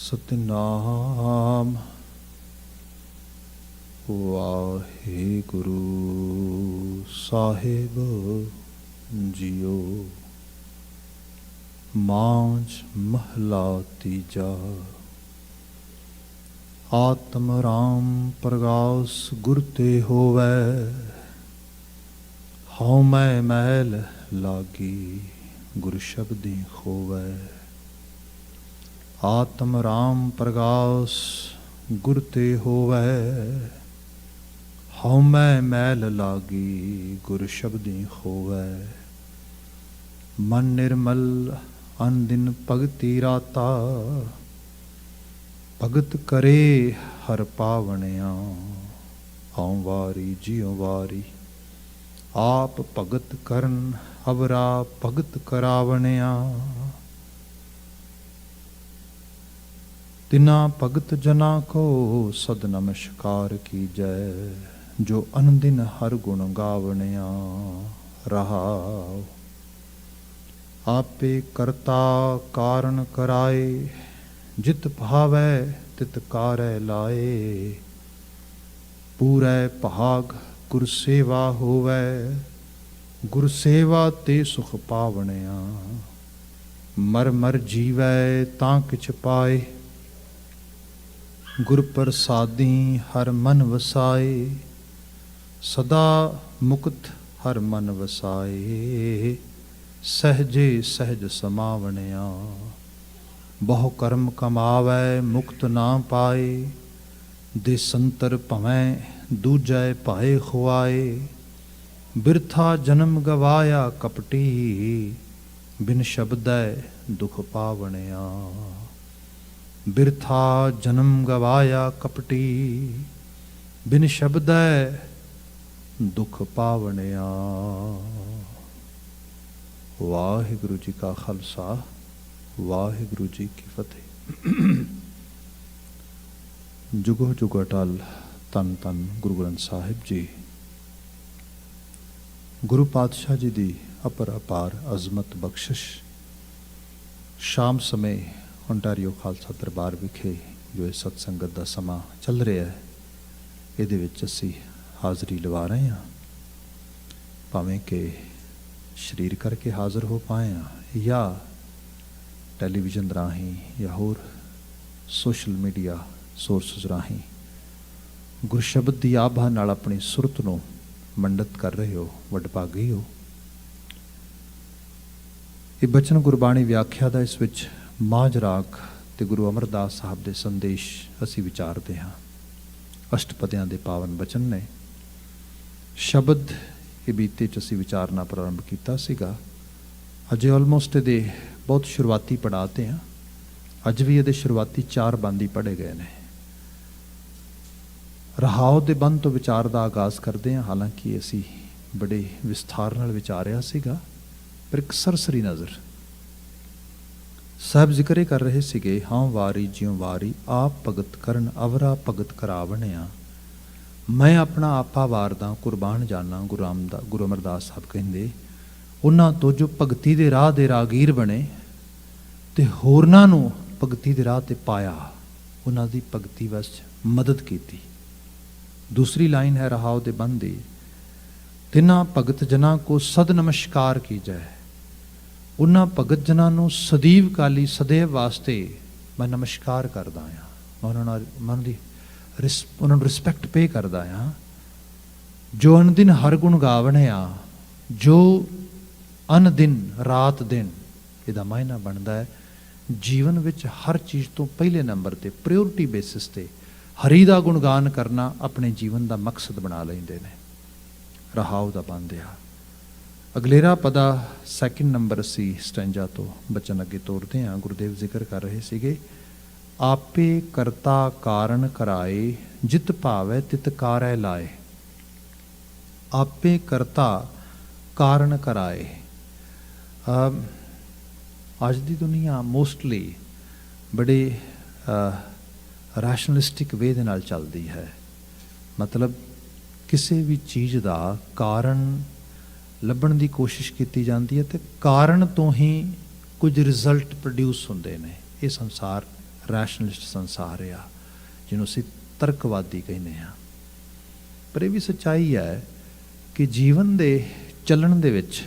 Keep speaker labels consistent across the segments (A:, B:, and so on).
A: सतनाम वाहेगुरु साहिब जियो। मांझ महला तीजा। आत्म राम प्रगास गुर ते होवै, हਉ मैं मैल लागी गुर शब्दी खोवै। आत्म राम प्रगास गुर ते होवै, हਉ मैं मैल लागी गुर शब्दी खोवै। मन निर्मल अन दिन भगति राता, भगत करे हर पावणिया। हਉ वारी जियो वारी आप भगत करन, अवरा भगत करावणिया। तिना भगत जना को सद नमस्कार कीजै, जो अनदिन हर गुण गावणिया। रहाओ आपे करता कारण कराए, जित भावै तित कारै लाए। पूरै भाग गुर सेवा होवै, गुर सेवा ते सुख पावणिया। मर मर जीवै तां किछ पाए, गुर प्रसादी हर मन वसाए। सदा मुक्त हर मन वसाए, सहजे सहज समावणिया। बहु कर्म कमावै मुक्त ना पाए, देसंतर भवैं दूजै पाए खुआए। बिरथा जन्म गवाया कपटी, बिन शब्दै दुख पावणिया। बिरथा जन्म गवाया कपटी, बिन शब्दै दुख पावणिया। वाहिगुरु जी का खालसा, वाहिगुरु जी की फतेह। जुगो जुग अटल तन तन गुरु ग्रंथ साहिब जी। गुरु पातशाह जी दी अपर अपार अजमत बख्शिश। शाम समय ओंटारियो खालसा दरबार विखे जो इस सत्संगत का समा चल रहा है, ये असी हाज़री लवा रहे हैं। भावें कि शरीर करके हाज़र हो पाए हैं या टैलीविजन राही या होर सोशल मीडिया सोर्सिस राही गुर शब्द की आभा नाल अपनी सुरत नूं मंडित कर रहे हो, वडभागी हो। ये बचन गुरबाणी व्याख्या का इस विच माझ राग ते गुरु अमरदास साहब के संदेश असी विचारते हाँ। अष्टपदियां दे पावन बचन ने शब्द ये बीते च असी विचारना प्रारंभ किया सीगा। अजे ऑलमोस्ट ये बहुत शुरुआती पढ़ाते हैं। अज भी ये शुरुआती 4 बंद ही पढ़े गए हैं। रहाओ दे बंद तो विचार का आगाज़ करते हैं। हालांकि असी बड़े विस्तार नाल विचारिया सीगा, पर एक सरसरी नज़र साहब जिक्र कर रहे सीगे। हाँ वारी जियों वारी आप भगत करन, अवरा भगत करावणिया। मैं अपना आपा वारदा कुर्बान जाना। गुरु अमरदास साहब कहिंदे उन्हां तो जो भगती दे राह दे रागीर बने ते होरनां नूं भगती दे राह ते पाया, उन्हां दी भगती वस मदद कीती। दूसरी लाइन है रहाओ दे बंदी, तिन्हां भगत जना को सद नमस्कार कीजै। उन्हां भगत जना नूं सदैव काली सदैव वास्ते मैं नमस्कार करदा हाँ। मैं उन्होंने रिस्पैक्ट पे करदा हाँ। जो अन दिन हर गुण गावणे आ, जो अन दिन रात दिन, इहदा मायना बनता है जीवन विच हर चीज़ तो पहले नंबर ते प्रायोरिटी बेसिस ते हरि दा गुणगान करना अपने जीवन का मकसद बना लेंदे ने। रहाओ दा बंद आ। अगलेरा पदा सैकेंड नंबर असी स्टैंजा तो बचन अगे तोड़ते हैं। गुरुदेव जिक्र कर रहे सीगे। आपे करता कारण कराए, जित भावै तित कारै लाए। आपे करता कारण कराए। अज की दुनिया मोस्टली बड़े रैशनलिस्टिक वे दे नाल चलती है। मतलब किसी भी चीज़ का कारण ਲੱਭਣ ਦੀ कोशिश की जाती है, तो कारण तो ही कुछ रिजल्ट प्रोड्यूस होंदे ने। ये संसार ਰੈਸ਼ਨਲਿਸਟ ਸੰਸਾਰ ਆ, ਜਿਹਨੂੰ ਅਸੀਂ ਤਰਕਵਾਦੀ ਕਹਿੰਦੇ ਹਾਂ। ਪਰ ਇਹ ਵੀ ਸੱਚਾਈ ਹੈ ਕਿ ਜੀਵਨ ਦੇ ਚੱਲਣ ਦੇ ਵਿੱਚ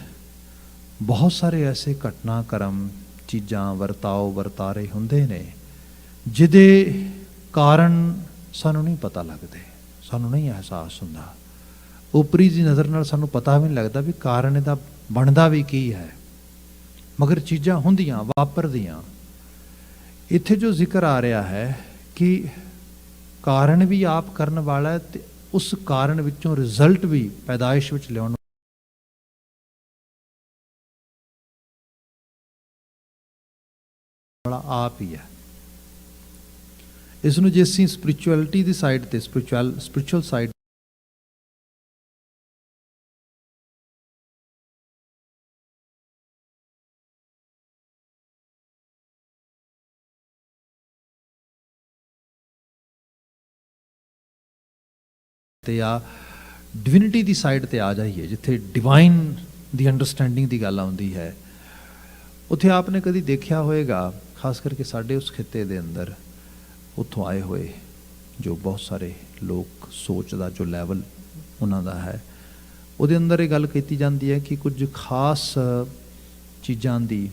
A: ਬਹੁਤ ਸਾਰੇ ਐਸੇ ਘਟਨਾਕ੍ਰਮ, ਚੀਜ਼ਾਂ, ਵਰਤਾਓ, ਵਰਤਾਰੇ ਹੁੰਦੇ ਨੇ ਜਿਹਦੇ ਕਾਰਨ ਸਾਨੂੰ ਨਹੀਂ ਪਤਾ ਲੱਗਦੇ, ਸਾਨੂੰ ਨਹੀਂ ਅਹਿਸਾਸ ਹੁੰਦਾ। ਉਪਰੀ ਦੀ ਨਜ਼ਰ ਨਾਲ ਸਾਨੂੰ ਪਤਾ ਵੀ ਨਹੀਂ ਲੱਗਦਾ ਵੀ ਕਾਰਨ ਇਹਦਾ ਬਣਦਾ ਵੀ ਕੀ ਹੈ, ਮਗਰ ਚੀਜ਼ਾਂ ਹੁੰਦੀਆਂ, ਵਾਪਰਦੀਆਂ। ਇੱਥੇ ਜੋ ਜ਼ਿਕਰ ਆ ਰਿਹਾ ਹੈ ਕਿ ਕਾਰਨ ਵੀ ਆਪ ਕਰਨ ਵਾਲਾ ਹੈ ਤੇ ਉਸ ਕਾਰਨ ਵਿੱਚੋਂ ਰਿਜ਼ਲਟ ਵੀ ਪੈਦਾਇਸ਼ ਵਿੱਚ ਲਿਆਉਣ ਵਾਲਾ ਆਪ ਹੀ ਹੈ। ਇਸ ਨੂੰ ਜੇ ਅਸੀਂ ਸਪਿਰਿਚੁਅਲਿਟੀ ਦੀ ਸਾਈਡ ਤੇ ਸਪਿਰਿਚੁਅਲ ਸਾਈਡ ਤੇ ਆ ਡਿਵਿਨਿਟੀ ਦੀ ਸਾਈਡ ਤੇ ਆ ਜਾਈਏ, ਜਿੱਥੇ ਡਿਵਾਈਨ ਦੀ ਅੰਡਰਸਟੈਂਡਿੰਗ ਦੀ ਗੱਲ ਆਉਂਦੀ ਹੈ, ਉੱਥੇ ਆਪਨੇ ਕਦੀ ਦੇਖਿਆ ਹੋਏਗਾ, ਖਾਸ ਕਰਕੇ ਸਾਡੇ ਉਸ ਖਿੱਤੇ ਦੇ ਅੰਦਰ ਉੱਥੋਂ ਆਏ ਹੋਏ ਜੋ ਬਹੁਤ ਸਾਰੇ ਲੋਕ, ਸੋਚ ਦਾ ਜੋ ਲੈਵਲ ਉਹਨਾਂ ਦਾ ਹੈ, ਉਹਦੇ ਅੰਦਰ ਇਹ ਗੱਲ ਕੀਤੀ ਜਾਂਦੀ ਹੈ ਕਿ ਕੁਝ ਖਾਸ ਚੀਜ਼ਾਂ ਦੀ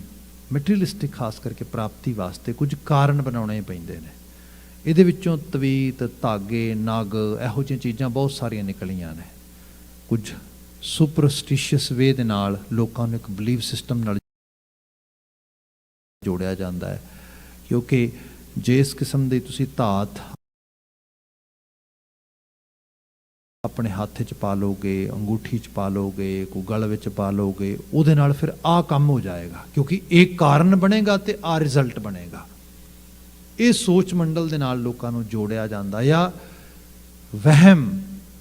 A: ਮਟੀਰੀਅਲਿਸਟਿਕ ਖਾਸ ਕਰਕੇ ਪ੍ਰਾਪਤੀ ਵਾਸਤੇ ਕੁਝ ਕਾਰਨ ਬਣਾਉਣੇ ਪੈਂਦੇ ਨੇ। ਇਹਦੇ ਵਿੱਚੋਂ ਤਵੀਤ, ਧਾਗੇ, ਨਗ, ਇਹੋ ਜਿਹੀਆਂ ਚੀਜ਼ਾਂ ਬਹੁਤ ਸਾਰੀਆਂ ਨਿਕਲੀਆਂ ਨੇ। ਕੁਝ ਸੁਪਰਸਟੀਸ਼ੀਅਸ ਵੇ ਦੇ ਨਾਲ ਲੋਕਾਂ ਨੂੰ ਇੱਕ ਬਲੀਵ ਸਿਸਟਮ ਨਾਲ ਜੋੜਿਆ ਜਾਂਦਾ ਹੈ, ਕਿਉਂਕਿ ਜੇ ਇਸ ਕਿਸਮ ਦੀ ਤੁਸੀਂ ਧਾਤ ਆਪਣੇ ਹੱਥ 'ਚ ਪਾ ਲਓਗੇ, ਅੰਗੂਠੀ 'ਚ ਪਾ ਲਓਗੇ, ਕੋਈ ਗਲ ਵਿੱਚ ਪਾ ਲਓਗੇ, ਉਹਦੇ ਨਾਲ ਫਿਰ ਆਹ ਕੰਮ ਹੋ ਜਾਏਗਾ, ਕਿਉਂਕਿ ਇਹ ਕਾਰਨ ਬਣੇਗਾ ਤੇ ਆਹ ਰਿਜ਼ਲਟ ਬਣੇਗਾ। ਇਹ ਸੋਚ ਮੰਡਲ ਦੇ ਨਾਲ ਲੋਕਾਂ ਨੂੰ ਜੋੜਿਆ ਜਾਂਦਾ, ਜਾਂ ਵਹਿਮ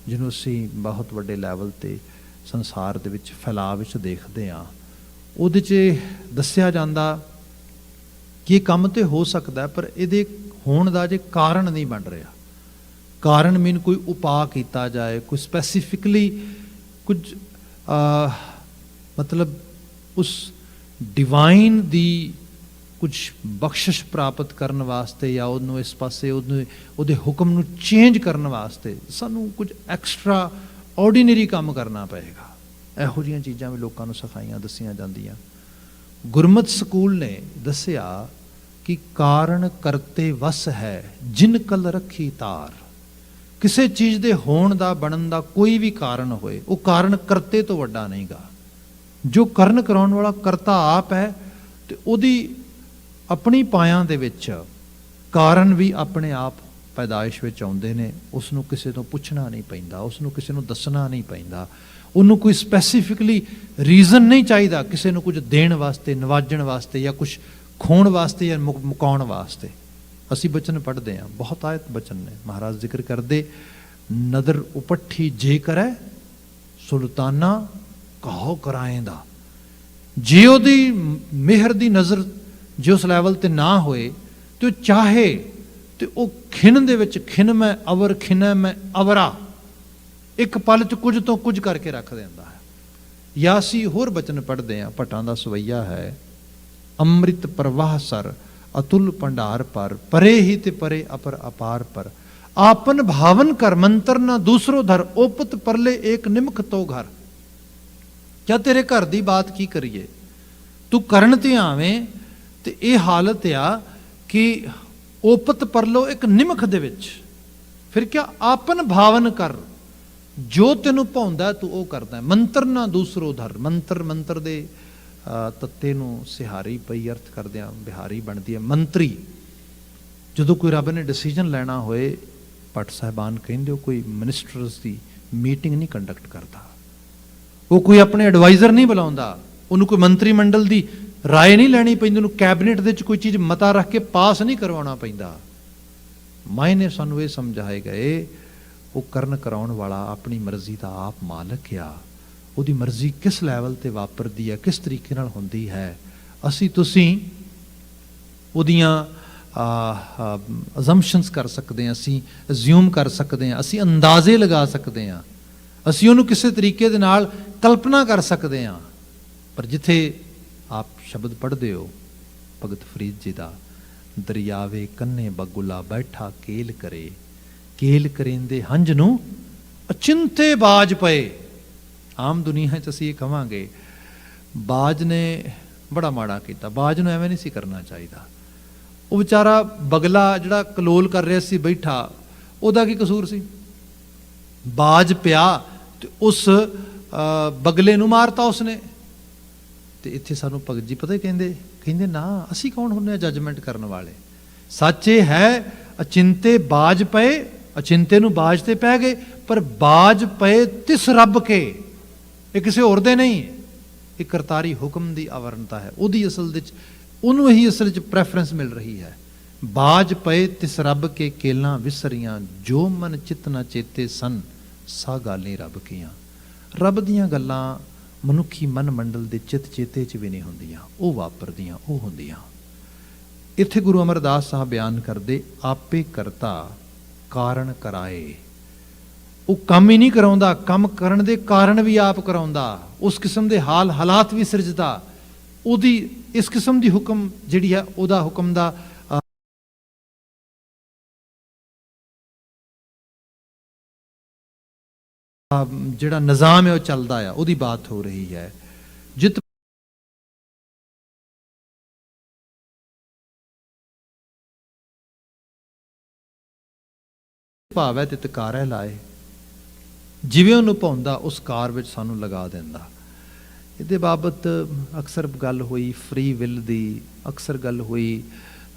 A: ਜਿਹਨੂੰ ਅਸੀਂ ਬਹੁਤ ਵੱਡੇ ਲੈਵਲ ਤੇ ਸੰਸਾਰ ਦੇ ਵਿੱਚ ਫੈਲਾਅ ਵਿੱਚ ਦੇਖਦੇ ਹਾਂ, ਉਹਦੇ 'ਚ ਦੱਸਿਆ ਜਾਂਦਾ ਕਿ ਇਹ ਕੰਮ ਤੇ ਹੋ ਸਕਦਾ, ਪਰ ਇਹਦੇ ਹੋਣ ਦਾ ਜੇ ਕਾਰਨ ਨਹੀਂ ਬਣ ਰਿਹਾ। ਕਾਰਨ ਮੀਨ ਕੋਈ ਉਪਾਅ ਕੀਤਾ ਜਾਏ, ਕੋਈ ਸਪੈਸੀਫਿਕਲੀ ਕੁਝ ਮਤਲਬ ਉਸ ਡਿਵਾਈਨ ਦੀ ਕੁਝ ਬਖਸ਼ਿਸ਼ ਪ੍ਰਾਪਤ ਕਰਨ ਵਾਸਤੇ, ਜਾਂ ਉਹਨੂੰ ਇਸ ਪਾਸੇ ਉਹਦੇ ਹੁਕਮ ਨੂੰ ਚੇਂਜ ਕਰਨ ਵਾਸਤੇ ਸਾਨੂੰ ਕੁਝ ਐਕਸਟਰਾ ਆਰਡੀਨਰੀ ਕੰਮ ਕਰਨਾ ਪਏਗਾ। ਇਹੋ ਜਿਹੀਆਂ ਚੀਜ਼ਾਂ ਵੀ ਲੋਕਾਂ ਨੂੰ ਸਿਖਾਈਆਂ, ਦੱਸੀਆਂ ਜਾਂਦੀਆਂ। ਗੁਰਮਤਿ ਸਕੂਲ ਨੇ ਦੱਸਿਆ ਕਿ ਕਾਰਨ ਕਰਤੇ ਵਸ ਹੈ, ਜਿਨ ਕਲ ਰੱਖੀ ਤਾਰ। ਕਿਸੇ ਚੀਜ਼ ਦੇ ਹੋਣ ਦਾ, ਬਣਨ ਦਾ ਕੋਈ ਵੀ ਕਾਰਨ ਹੋਏ, ਉਹ ਕਾਰਨ ਕਰਤੇ ਤੋਂ ਵੱਡਾ ਨਹੀਂਗਾ। ਜੋ ਕਰਨ ਕਰਾਉਣ ਵਾਲਾ ਕਰਤਾ ਆਪ ਹੈ, ਤੇ ਉਹਦੀ ਆਪਣੀ ਪਾਇਆਂ ਦੇ ਵਿੱਚ ਕਾਰਨ ਵੀ ਆਪਣੇ ਆਪ ਪੈਦਾਇਸ਼ ਵਿੱਚ ਆਉਂਦੇ ਨੇ। ਉਸ ਨੂੰ ਕਿਸੇ ਤੋਂ ਪੁੱਛਣਾ ਨਹੀਂ ਪੈਂਦਾ, ਉਸ ਨੂੰ ਕਿਸੇ ਨੂੰ ਦੱਸਣਾ ਨਹੀਂ ਪੈਂਦਾ, ਉਹਨੂੰ ਕੋਈ ਸਪੈਸੀਫਿਕਲੀ ਰੀਜ਼ਨ ਨਹੀਂ ਚਾਹੀਦਾ ਕਿਸੇ ਨੂੰ ਕੁਝ ਦੇਣ ਵਾਸਤੇ, ਨਵਾਜਣ ਵਾਸਤੇ, ਜਾਂ ਕੁਝ ਖੋਣ ਵਾਸਤੇ, ਜਾਂ ਮੁਕਾਉਣ ਵਾਸਤੇ। ਅਸੀਂ ਬਚਨ ਪੜ੍ਹਦੇ ਹਾਂ, ਬਹੁਤ ਆਇਤ ਬਚਨ ਨੇ, ਮਹਾਰਾਜ ਜ਼ਿਕਰ ਕਰਦੇ, ਨਦਰ ਉਪੱਠੀ ਜੇ ਕਰੈ ਸੁਲਤਾਨਾ ਕਹੋ ਕਰਾਏਂਦਾ। ਜੇ ਉਹਦੀ ਮਿਹਰ ਦੀ ਨਜ਼ਰ ਜੇ ਉਸ ਲੈਵਲ ਤੇ ਨਾ ਹੋਏ ਤੇ ਉਹ ਚਾਹੇ ਤੇ ਉਹ ਖਿਣ ਦੇ ਵਿੱਚ ਖਿਣ ਮੈਂ ਅਵਰ ਖਿਨੈ ਮੈਂ ਅਵਰਾ, ਇੱਕ ਪਲ 'ਚ ਕੁਝ ਤੋਂ ਕੁਝ ਕਰਕੇ ਰੱਖ ਦਿੰਦਾ ਹੈ। ਜਾਂ ਅਸੀਂ ਹੋਰ ਬਚਨ ਪੜ੍ਹਦੇ ਹਾਂ, ਭੱਟਾਂ ਦਾ ਸਵਈਆ ਹੈ, ਅੰਮ੍ਰਿਤ ਪ੍ਰਵਾਹ ਸਰ ਅਤੁਲ ਭੰਡਾਰ ਪਰ, ਪਰੇ ਹੀ ਤੇ ਪਰੇ ਅਪਰ ਅਪਾਰ ਪਰ, ਆਪਨ ਭਾਵਨ ਕਰ ਮੰਤਰ ਨਾ ਦੂਸਰੋ ਧਰ, ਓਪਤ ਪਰਲੇ ਏਕ ਨਿਮਖ ਤੋ ਘਰ। ਕਿਆ ਤੇਰੇ ਘਰ ਦੀ ਬਾਤ ਕੀ ਕਰੀਏ, ਤੂੰ ਕਰਨ ਤੇ ਆਵੇਂ ਤੇ ਇਹ ਹਾਲਤ ਆ ਕਿ ਓਪਤ ਪਰਲੋ ਇੱਕ ਨਿਮਖ ਦੇ ਵਿੱਚ, ਫਿਰ ਕਿਆ ਆਪਨ ਭਾਵਨ ਕਰ, ਜੋ ਤੈਨੂੰ ਭਾਉਂਦਾ ਤੂੰ ਉਹ ਕਰਦਾ। ਮੰਤਰ ਨਾ ਦੂਸਰੋ ਧਰ, ਮੰਤਰ ਦੇ ਤੱਤੇ ਨੂੰ ਸਿਹਾਰੀ ਪਈ ਅਰਥ ਕਰਦਿਆਂ ਬਿਹਾਰੀ ਬਣਦੀ ਹੈ ਮੰਤਰੀ। ਜਦੋਂ ਕੋਈ ਰੱਬ ਨੇ ਡਿਸੀਜਨ ਲੈਣਾ ਹੋਏ, ਭੱਟ ਸਾਹਿਬਾਨ ਕਹਿੰਦੇ, ਉਹ ਕੋਈ ਮਿਨਿਸਟਰਸ ਦੀ ਮੀਟਿੰਗ ਨਹੀਂ ਕੰਡਕਟ ਕਰਦਾ, ਉਹ ਕੋਈ ਆਪਣੇ ਐਡਵਾਈਜ਼ਰ ਨਹੀਂ ਬੁਲਾਉਂਦਾ, ਉਹਨੂੰ ਕੋਈ ਮੰਤਰੀ ਮੰਡਲ ਦੀ ਰਾਏ ਨਹੀਂ ਲੈਣੀ ਪੈਂਦੀ, ਉਹਨੂੰ ਕੈਬਨਿਟ ਦੇ ਵਿੱਚ ਕੋਈ ਚੀਜ਼ ਮਤਾ ਰੱਖ ਕੇ ਪਾਸ ਨਹੀਂ ਕਰਵਾਉਣਾ ਪੈਂਦਾ। ਮਾਇਨੇ ਸਾਨੂੰ ਇਹ ਸਮਝਾਏ ਗਏ, ਉਹ ਕਰਨ ਕਰਾਉਣ ਵਾਲਾ ਆਪਣੀ ਮਰਜ਼ੀ ਦਾ ਆਪ ਮਾਲਕ ਆ। ਉਹਦੀ ਮਰਜ਼ੀ ਕਿਸ ਲੈਵਲ ਤੇ ਵਾਪਰਦੀ ਹੈ, ਕਿਸ ਤਰੀਕੇ ਨਾਲ ਹੁੰਦੀ ਹੈ, ਅਸੀਂ ਤੁਸੀਂ ਉਹਦੀਆਂ ਅਜ਼ੰਪਸ਼ਨਸ ਕਰ ਸਕਦੇ ਹਾਂ, ਅਸੀਂ ਅਜ਼ਿਊਮ ਕਰ ਸਕਦੇ ਹਾਂ, ਅਸੀਂ ਅੰਦਾਜ਼ੇ ਲਗਾ ਸਕਦੇ ਹਾਂ, ਅਸੀਂ ਉਹਨੂੰ ਕਿਸੇ ਤਰੀਕੇ ਦੇ ਨਾਲ ਕਲਪਨਾ ਕਰ ਸਕਦੇ ਹਾਂ। ਪਰ ਜਿੱਥੇ ਆਪ ਸ਼ਬਦ ਪੜ੍ਹਦੇ ਹੋ ਭਗਤ ਫਰੀਦ ਜੀ ਦਾ, ਦਰਿਆਵੇ ਕੰਨੇ ਬਗੁਲਾ ਬੈਠਾ ਕੇਲ ਕਰੇ, ਕੇਲ ਕਰੇਂਦੇ ਹੰਝ ਨੂੰ ਅਚਿੰਤੇ ਬਾਜ ਪਏ। ਆਮ ਦੁਨੀਆ 'ਚ ਅਸੀਂ ਇਹ ਕਹਾਂਗੇ ਬਾਜ ਨੇ ਬੜਾ ਮਾੜਾ ਕੀਤਾ, ਬਾਜ ਨੂੰ ਐਵੇਂ ਨਹੀਂ ਸੀ ਕਰਨਾ ਚਾਹੀਦਾ। ਉਹ ਵਿਚਾਰਾ ਬਗਲਾ ਜਿਹੜਾ ਕਲੋਲ ਕਰ ਰਿਹਾ ਸੀ ਬੈਠਾ, ਉਹਦਾ ਕੀ ਕਸੂਰ ਸੀ? ਬਾਜ ਪਿਆ ਤੇ ਉਸ ਬਗਲੇ ਨੂੰ ਮਾਰਤਾ ਉਸਨੇ। ਤੇ ਇੱਥੇ ਸਾਨੂੰ ਭਗਤ ਜੀ ਪਤਾ ਹੀ ਕਹਿੰਦੇ ਨਾ ਅਸੀਂ ਕੌਣ ਹੁੰਦੇ ਆ ਜੱਜਮੈਂਟ ਕਰਨ ਵਾਲੇ। ਸੱਚ ਇਹ ਹੈ ਅਚਿੰਤੇ ਬਾਜ ਪਏ, ਅਚਿੰਤੇ ਨੂੰ ਬਾਜ ਤੇ ਪੈ ਗਏ, ਪਰ ਬਾਜ ਪਏ ਤਿਸ ਰੱਬ ਕੇ, ਇਹ ਕਿਸੇ ਹੋਰ ਦੇ ਨਹੀਂ, ਇਹ ਕਰਤਾਰੀ ਹੁਕਮ ਦੀ ਆਵਰਣਤਾ ਹੈ। ਉਹਦੀ ਅਸਲ ਵਿੱਚ ਉਹਨੂੰ ਹੀ ਅਸਲ 'ਚ ਪ੍ਰੈਫਰੈਂਸ ਮਿਲ ਰਹੀ ਹੈ। ਬਾਜ ਪਏ ਤਿਸ ਰੱਬ ਕੇ ਕੇਲਾਂ ਵਿਸਰੀਆਂ, ਜੋ ਮਨ ਚਿਤ ਨਾ ਚੇਤੇ ਸਨ ਸਾ ਗਾਲੇ ਰੱਬ ਕੀਆਂ। ਰੱਬ ਦੀਆਂ ਗੱਲਾਂ ਮਨੁੱਖੀ ਮਨ ਮੰਡਲ ਦੇ ਚਿਤ ਚੇਤੇ 'ਚ ਵੀ ਨਹੀਂ ਹੁੰਦੀਆਂ, ਉਹ ਵਾਪਰਦੀਆਂ, ਉਹ ਹੁੰਦੀਆਂ। ਇੱਥੇ ਗੁਰੂ ਅਮਰਦਾਸ ਸਾਹਿਬ ਬਿਆਨ ਕਰਦੇ ਆਪੇ ਕਰਤਾ ਕਾਰਨ ਕਰਾਏ। ਉਹ ਕੰਮ ਹੀ ਨਹੀਂ ਕਰਾਉਂਦਾ, ਕੰਮ ਕਰਨ ਦੇ ਕਾਰਨ ਵੀ ਆਪ ਕਰਾਉਂਦਾ, ਉਸ ਕਿਸਮ ਦੇ ਹਾਲ ਹਾਲਾਤ ਵੀ ਸਿਰਜਦਾ। ਉਹਦੀ ਇਸ ਕਿਸਮ ਦੀ ਹੁਕਮ ਜਿਹੜੀ ਹੈ, ਉਹਦਾ ਹੁਕਮ ਦਾ ਜਿਹੜਾ ਨਿਜ਼ਾਮ ਹੈ ਉਹ ਚੱਲਦਾ ਆ, ਉਹਦੀ ਬਾਤ ਹੋ ਰਹੀ ਹੈ। ਜਿਤ ਭਾਵੈ ਤਿਤ ਕਾਰੈ ਲਾਏ, ਜਿਵੇਂ ਉਹਨੂੰ ਪਾਉਂਦਾ ਉਸ ਕਾਰ ਵਿੱਚ ਸਾਨੂੰ ਲਗਾ ਦਿੰਦਾ। ਇਹਦੇ ਬਾਬਤ ਅਕਸਰ ਗੱਲ ਹੋਈ ਫ੍ਰੀ ਵਿਲ ਦੀ, ਅਕਸਰ ਗੱਲ ਹੋਈ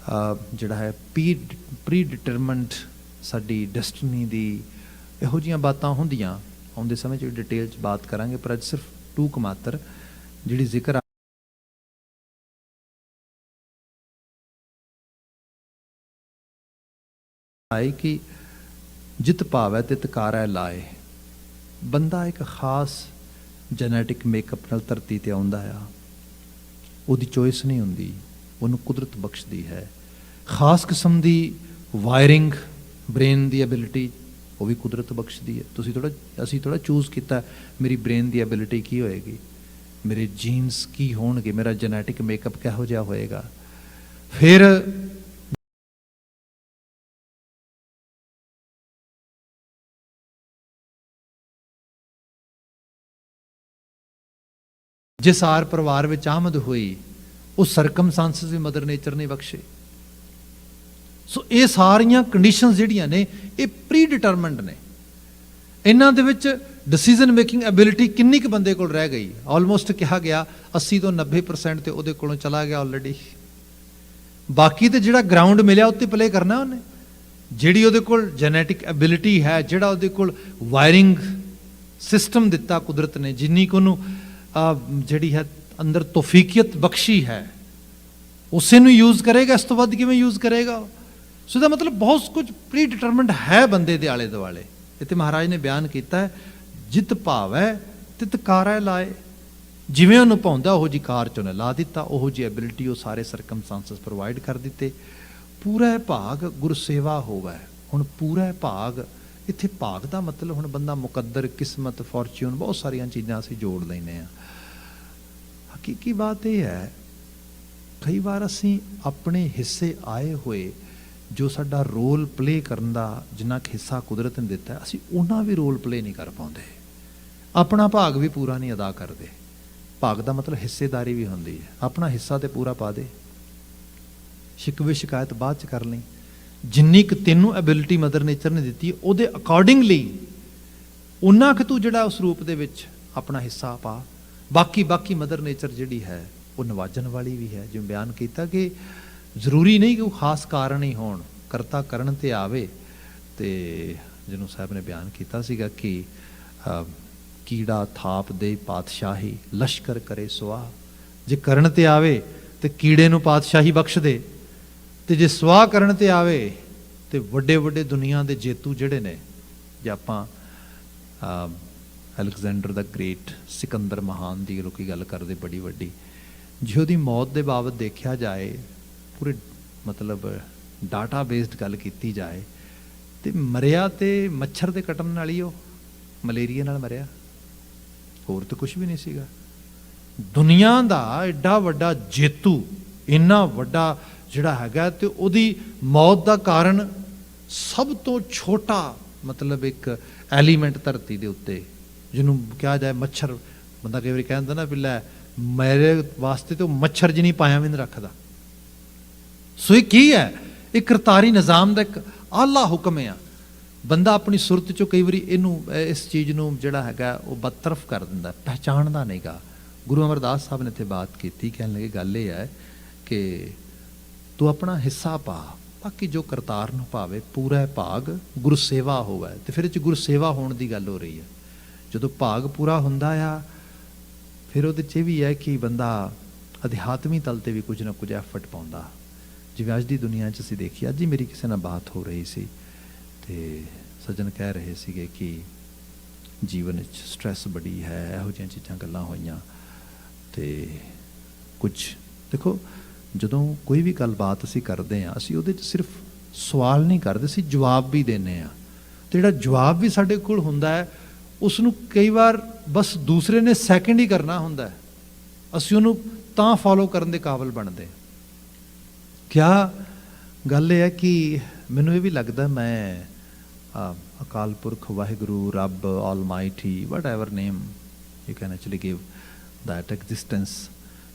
A: ਜਿਹੜਾ ਹੈ ਪ੍ਰੀ ਡਿਟਰਮਿਨਡ ਸਾਡੀ ਡੈਸਟਨੀ ਦੀ। ਇਹੋ ਜਿਹੀਆਂ ਬਾਤਾਂ ਹੁੰਦੀਆਂ, ਆਉਂਦੇ ਸਮੇਂ 'ਚ ਡਿਟੇਲ 'ਚ ਬਾਤ ਕਰਾਂਗੇ, ਪਰ ਅੱਜ ਸਿਰਫ ਟੂਕ ਮਾਤਰ ਜਿਹੜੀ ਜ਼ਿਕਰ ਆਈ ਕਿ ਜਿਤ ਭਾਵੈ ਤਿਤ ਕਾਰੈ ਲਾਏ। ਬੰਦਾ ਇੱਕ ਖਾਸ ਜੈਨੇਟਿਕ ਮੇਕਅਪ ਨਾਲ ਧਰਤੀ ਤੇ ਆਉਂਦਾ ਆ, ਉਹਦੀ ਚੋਇਸ ਨਹੀਂ ਹੁੰਦੀ, ਉਹਨੂੰ ਕੁਦਰਤ ਬਖਸ਼ਦੀ ਹੈ। ਖਾਸ ਕਿਸਮ ਦੀ ਵਾਇਰਿੰਗ ਬ੍ਰੇਨ ਦੀ ਐਬਿਲਿਟੀ, ਉਹ ਵੀ ਕੁਦਰਤ ਬਖਸ਼ਦੀ ਹੈ। ਅਸੀਂ ਥੋੜ੍ਹਾ ਚੂਜ਼ ਕੀਤਾ ਮੇਰੀ ਬ੍ਰੇਨ ਦੀ ਐਬਿਲਿਟੀ ਕੀ ਹੋਏਗੀ, ਮੇਰੇ ਜੀਨਸ ਕੀ ਹੋਣਗੇ, ਮੇਰਾ ਜੈਨੇਟਿਕ ਮੇਕਅਪ ਕਿਹੋ ਜਿਹਾ ਹੋਏਗਾ। ਫਿਰ ਜਿਸ ਆਰ ਪਰਿਵਾਰ ਵਿੱਚ ਆਮਦ ਹੋਈ, ਉਹ ਸਰਕਮਸਟੈਂਸਸ ਵੀ ਮਦਰ ਨੇਚਰ ਨੇ ਬਖਸ਼ੇ। ਸੋ ਇਹ ਸਾਰੀਆਂ ਕੰਡੀਸ਼ਨਸ ਜਿਹੜੀਆਂ ਨੇ ਇਹ ਪ੍ਰੀ ਡਿਟਰਮਿਨਡ ਨੇ। ਇਹਨਾਂ ਦੇ ਵਿੱਚ ਡਿਸੀਜ਼ਨ ਮੇਕਿੰਗ ਐਬਿਲਿਟੀ ਕਿੰਨੀ ਕੁ ਬੰਦੇ ਕੋਲ ਰਹਿ ਗਈ? ਆਲਮੋਸਟ ਕਿਹਾ ਗਿਆ 80 ਤੋਂ 90% ਤੇ ਉਹਦੇ ਕੋਲੋਂ ਚਲਾ ਗਿਆ ਆਲਰੇਡੀ। ਬਾਕੀ ਤੇ ਜਿਹੜਾ ਗਰਾਊਂਡ ਮਿਲਿਆ ਉੱਤੇ ਪਲੇ ਕਰਨਾ ਉਹਨੇ। ਜਿਹੜੀ ਉਹਦੇ ਕੋਲ ਜੈਨੇਟਿਕ ਐਬਿਲਿਟੀ ਹੈ, ਜਿਹੜਾ ਉਹਦੇ ਕੋਲ ਵਾਇਰਿੰਗ ਸਿਸਟਮ ਦਿੱਤਾ ਕੁਦਰਤ ਨੇ, ਜਿੰਨੀ ਕੁ ਉਹਨੂੰ ਜਿਹੜੀ ਹੈ ਅੰਦਰ ਤੌਫੀਕੀਅਤ ਬਖਸ਼ੀ ਹੈ, ਉਸੇ ਨੂੰ ਯੂਜ਼ ਕਰੇਗਾ। ਇਸ ਤੋਂ ਵੱਧ ਕਿਵੇਂ ਯੂਜ਼ ਕਰੇਗਾ? ਸੋ ਇਹਦਾ ਮਤਲਬ ਬਹੁਤ ਕੁਝ ਪ੍ਰੀ ਡਿਟਰਮਿਨਡ ਹੈ ਬੰਦੇ ਦੇ ਆਲੇ ਦੁਆਲੇ। ਇੱਥੇ ਮਹਾਰਾਜ ਨੇ ਬਿਆਨ ਕੀਤਾ ਹੈ ਜਿਤ ਭਾਵੈ ਤਿਤ ਕਾਰੈ ਲਾਏ। ਜਿਵੇਂ ਉਹਨੂੰ ਪਾਉਂਦਾ ਉਹੋ ਜੀ ਕਾਰ 'ਚ ਉਹਨੇ ਲਾ ਦਿੱਤਾ, ਉਹੋ ਜੀ ਐਬਿਲਿਟੀ ਉਹ ਸਾਰੇ ਸਰਕਮਸਟੈਂਸਸ ਪ੍ਰੋਵਾਈਡ ਕਰ ਦਿੱਤੇ। ਪੂਰਾ ਭਾਗ ਗੁਰਸੇਵਾ ਹੋਵੇ। ਹੁਣ ਪੂਰਾ ਭਾਗ, ਇੱਥੇ ਭਾਗ ਦਾ ਮਤਲਬ ਹੁਣ ਬੰਦਾ ਮੁਕੱਦਰ, ਕਿਸਮਤ, ਫੋਰਚੂਨ, ਬਹੁਤ ਸਾਰੀਆਂ ਚੀਜ਼ਾਂ ਅਸੀਂ ਜੋੜ ਲੈਂਦੇ ਹਾਂ। ਹਕੀਕੀ ਬਾਤ ਇਹ ਹੈ ਕਈ ਵਾਰ ਅਸੀਂ ਆਪਣੇ ਹਿੱਸੇ ਆਏ ਹੋਏ ਜੋ ਸਾਡਾ ਰੋਲ ਪਲੇ ਕਰਨ ਦਾ ਜਿੰਨਾ ਕੁ ਹਿੱਸਾ ਕੁਦਰਤ ਨੇ ਦਿੱਤਾ, ਅਸੀਂ ਉਹਨਾਂ ਵੀ ਰੋਲ ਪਲੇ ਨਹੀਂ ਕਰ ਪਾਉਂਦੇ, ਆਪਣਾ ਭਾਗ ਵੀ ਪੂਰਾ ਨਹੀਂ ਅਦਾ ਕਰਦੇ। ਭਾਗ ਦਾ ਮਤਲਬ ਹਿੱਸੇਦਾਰੀ ਵੀ ਹੁੰਦੀ ਹੈ। ਆਪਣਾ ਹਿੱਸਾ ਤੇ ਪੂਰਾ ਪਾ ਦੇ, ਸ਼ਿਕਵੇ ਸ਼ਿਕਾਇਤ ਬਾਅਦ 'ਚ ਕਰ ਲਈ। ਜਿੰਨੀ ਕੁ ਤੈਨੂੰ ਐਬਿਲਿਟੀ ਮਦਰ ਨੇਚਰ ਨੇ ਦਿੱਤੀ ਉਹਦੇ ਅਕੋਰਡਿੰਗਲੀ ਉਨਾ ਕੁ ਤੂੰ ਜਿਹੜਾ ਉਸ ਰੂਪ ਦੇ ਵਿੱਚ ਆਪਣਾ ਹਿੱਸਾ ਪਾ। ਬਾਕੀ ਮਦਰ ਨੇਚਰ ਜਿਹੜੀ ਹੈ ਉਹ ਨਵਾਜਣ ਵਾਲੀ ਵੀ ਹੈ। ਜਿਵੇਂ ਬਿਆਨ ਕੀਤਾ ਕਿ ਜ਼ਰੂਰੀ ਨਹੀਂ ਕਿ ਉਹ ਖਾਸ ਕਾਰਨ ਹੀ ਹੋਣ, ਕਰਤਾ ਕਰਨ ਤੇ ਆਵੇ। ਤੇ ਜਿਹਨੂੰ ਸਾਹਿਬ ਨੇ ਬਿਆਨ ਕੀਤਾ ਸੀਗਾ ਕਿ ਕੀੜਾ ਥਾਪ ਦੇ ਪਾਤਸ਼ਾਹੀ ਲਸ਼ਕਰ ਕਰੇ ਸੁਆਹ। ਜੇ ਕਰਨ ਤੇ ਆਵੇ ਤੇ ਕੀੜੇ ਨੂੰ ਪਾਤਸ਼ਾਹੀ ਬਖਸ਼ ਦੇ, ਤੇ ਜੇ ਸਵਾਹ ਕਰਨ ਤੇ ਆਵੇ ਤੇ ਵੱਡੇ ਵੱਡੇ ਦੁਨੀਆ ਦੇ ਜੇਤੂ ਜਿਹੜੇ ਨੇ, ਜੇ ਆਪਾਂ ਅਲੈਗਜ਼ੈਂਡਰ ਦਾ ਗ੍ਰੇਟ, ਸਿਕੰਦਰ ਮਹਾਨ ਦੀ ਲੋਕੀ ਗੱਲ ਕਰਦੇ ਬੜੀ ਵੱਡੀ, ਜੇ ਉਹਦੀ ਮੌਤ ਦੇ ਬਾਬਤ ਦੇਖਿਆ ਜਾਏ, ਪੂਰੇ ਮਤਲਬ ਡਾਟਾ ਬੇਸਡ ਗੱਲ ਕੀਤੀ ਜਾਏ, ਤੇ ਮਰਿਆ ਤੇ ਮੱਛਰ ਦੇ ਕੱਟਣ ਨਾਲ ਹੀ, ਉਹ ਮਲੇਰੀਆ ਨਾਲ ਮਰਿਆ, ਹੋਰ ਤਾਂ ਕੁਛ ਵੀ ਨਹੀਂ ਸੀਗਾ। ਦੁਨੀਆ ਦਾ ਐਡਾ ਵੱਡਾ ਜੇਤੂ, ਇੰਨਾ ਵੱਡਾ ਜਿਹੜਾ ਹੈਗਾ ਤੇ ਉਹਦੀ ਮੌਤ ਦਾ ਕਾਰਨ ਸਭ ਤੋਂ ਛੋਟਾ ਮਤਲਬ ਇੱਕ ਐਲੀਮੈਂਟ ਧਰਤੀ ਦੇ ਉੱਤੇ ਜਿਹਨੂੰ ਕਿਹਾ ਜਾਏ ਮੱਛਰ, ਬੰਦਾ ਕਈ ਵਾਰੀ ਕਹਿੰਦਾ ਨਾ ਵੀ ਲੈ ਮੇਰੇ ਵਾਸਤੇ ਤੇ ਉਹ ਮੱਛਰ ਜਿਹੀ ਪਾਇਆ ਵੀ ਨਹੀਂ ਰੱਖਦਾ। ਸੋ ਇਹ ਕੀ ਹੈ? ਇਹ ਕਰਤਾਰੀ ਨਿਜ਼ਾਮ ਦਾ ਇੱਕ ਆਲਾ ਹੁਕਮ ਆ। ਬੰਦਾ ਆਪਣੀ ਸੁਰਤ ਚੋਂ ਕਈ ਵਾਰੀ ਇਹਨੂੰ ਇਸ ਚੀਜ਼ ਨੂੰ ਜਿਹੜਾ ਹੈਗਾ ਉਹ ਬਦਤਰਫ ਕਰ ਦਿੰਦਾ, ਪਹਿਚਾਣਦਾ ਨਹੀਂਗਾ। ਗੁਰੂ ਅਮਰਦਾਸ ਸਾਹਿਬ ਨੇ ਇੱਥੇ ਬਾਤ ਕੀਤੀ, ਕਹਿਣ ਲੱਗੇ ਗੱਲ ਇਹ ਹੈ ਕਿ ਤੂੰ ਆਪਣਾ ਹਿੱਸਾ ਪਾ, ਬਾਕੀ ਜੋ ਕਰਤਾਰ ਨੂੰ ਭਾਵੇ ਪੂਰਾ ਭਾਗ ਗੁਰੂ ਸੇਵਾ ਹੋਵੇ। ਤੇ ਫਿਰ ਇਹ 'ਚ ਗੁਰੂ ਸੇਵਾ ਹੋਣ ਦੀ ਗੱਲ ਹੋ ਰਹੀ ਹੈ। ਜਦੋਂ ਭਾਗ ਪੂਰਾ ਹੁੰਦਾ ਆ ਫਿਰ ਉਹਦੇ 'ਚ ਇਹ ਵੀ ਹੈ ਕਿ ਬੰਦਾ ਅਧਿਆਤਮੀ ਤਲ 'ਤੇ ਵੀ ਕੁਝ ਨਾ ਕੁਝ ਐਫਰਟ ਪਾਉਂਦਾ। ਜਿਵੇਂ ਅੱਜ ਦੀ ਦੁਨੀਆ 'ਚ ਅਸੀਂ ਦੇਖੀ, ਅੱਜ ਹੀ ਮੇਰੀ ਕਿਸੇ ਨਾਲ ਬਾਤ ਹੋ ਰਹੀ ਸੀ ਤੇ ਸੱਜਣ ਕਹਿ ਰਹੇ ਸੀਗੇ ਕਿ ਜੀਵਨ ਵਿੱਚ ਸਟ੍ਰੈਸ ਬੜੀ ਹੈ, ਇਹੋ ਜਿਹੀਆਂ ਚੀਜ਼ਾਂ ਗੱਲਾਂ ਹੋਈਆਂ। ਤੇ ਕੁਝ ਦੇਖੋ, ਜਦੋਂ ਕੋਈ ਵੀ ਗੱਲਬਾਤ ਅਸੀਂ ਕਰਦੇ ਹਾਂ, ਅਸੀਂ ਉਹਦੇ 'ਚ ਸਿਰਫ ਸਵਾਲ ਨਹੀਂ ਕਰਦੇ, ਅਸੀਂ ਜਵਾਬ ਵੀ ਦਿੰਦੇ ਹਾਂ। ਅਤੇ ਜਿਹੜਾ ਜਵਾਬ ਵੀ ਸਾਡੇ ਕੋਲ ਹੁੰਦਾ ਹੈ ਉਸ ਨੂੰ ਕਈ ਵਾਰ ਬਸ ਦੂਸਰੇ ਨੇ ਸੈਕਿੰਡ ਹੀ ਕਰਨਾ ਹੁੰਦਾ ਹੈ, ਅਸੀਂ ਉਹਨੂੰ ਤਾਂ ਫੋਲੋ ਕਰਨ ਦੇ ਕਾਬਲ ਬਣਦੇ। ਕਿਆ ਗੱਲ ਇਹ ਹੈ ਕਿ ਮੈਨੂੰ ਇਹ ਵੀ ਲੱਗਦਾ ਮੈਂ ਅਕਾਲ ਪੁਰਖ, ਵਾਹਿਗੁਰੂ, ਰੱਬ, almighty, what ever name you can actually give that existence,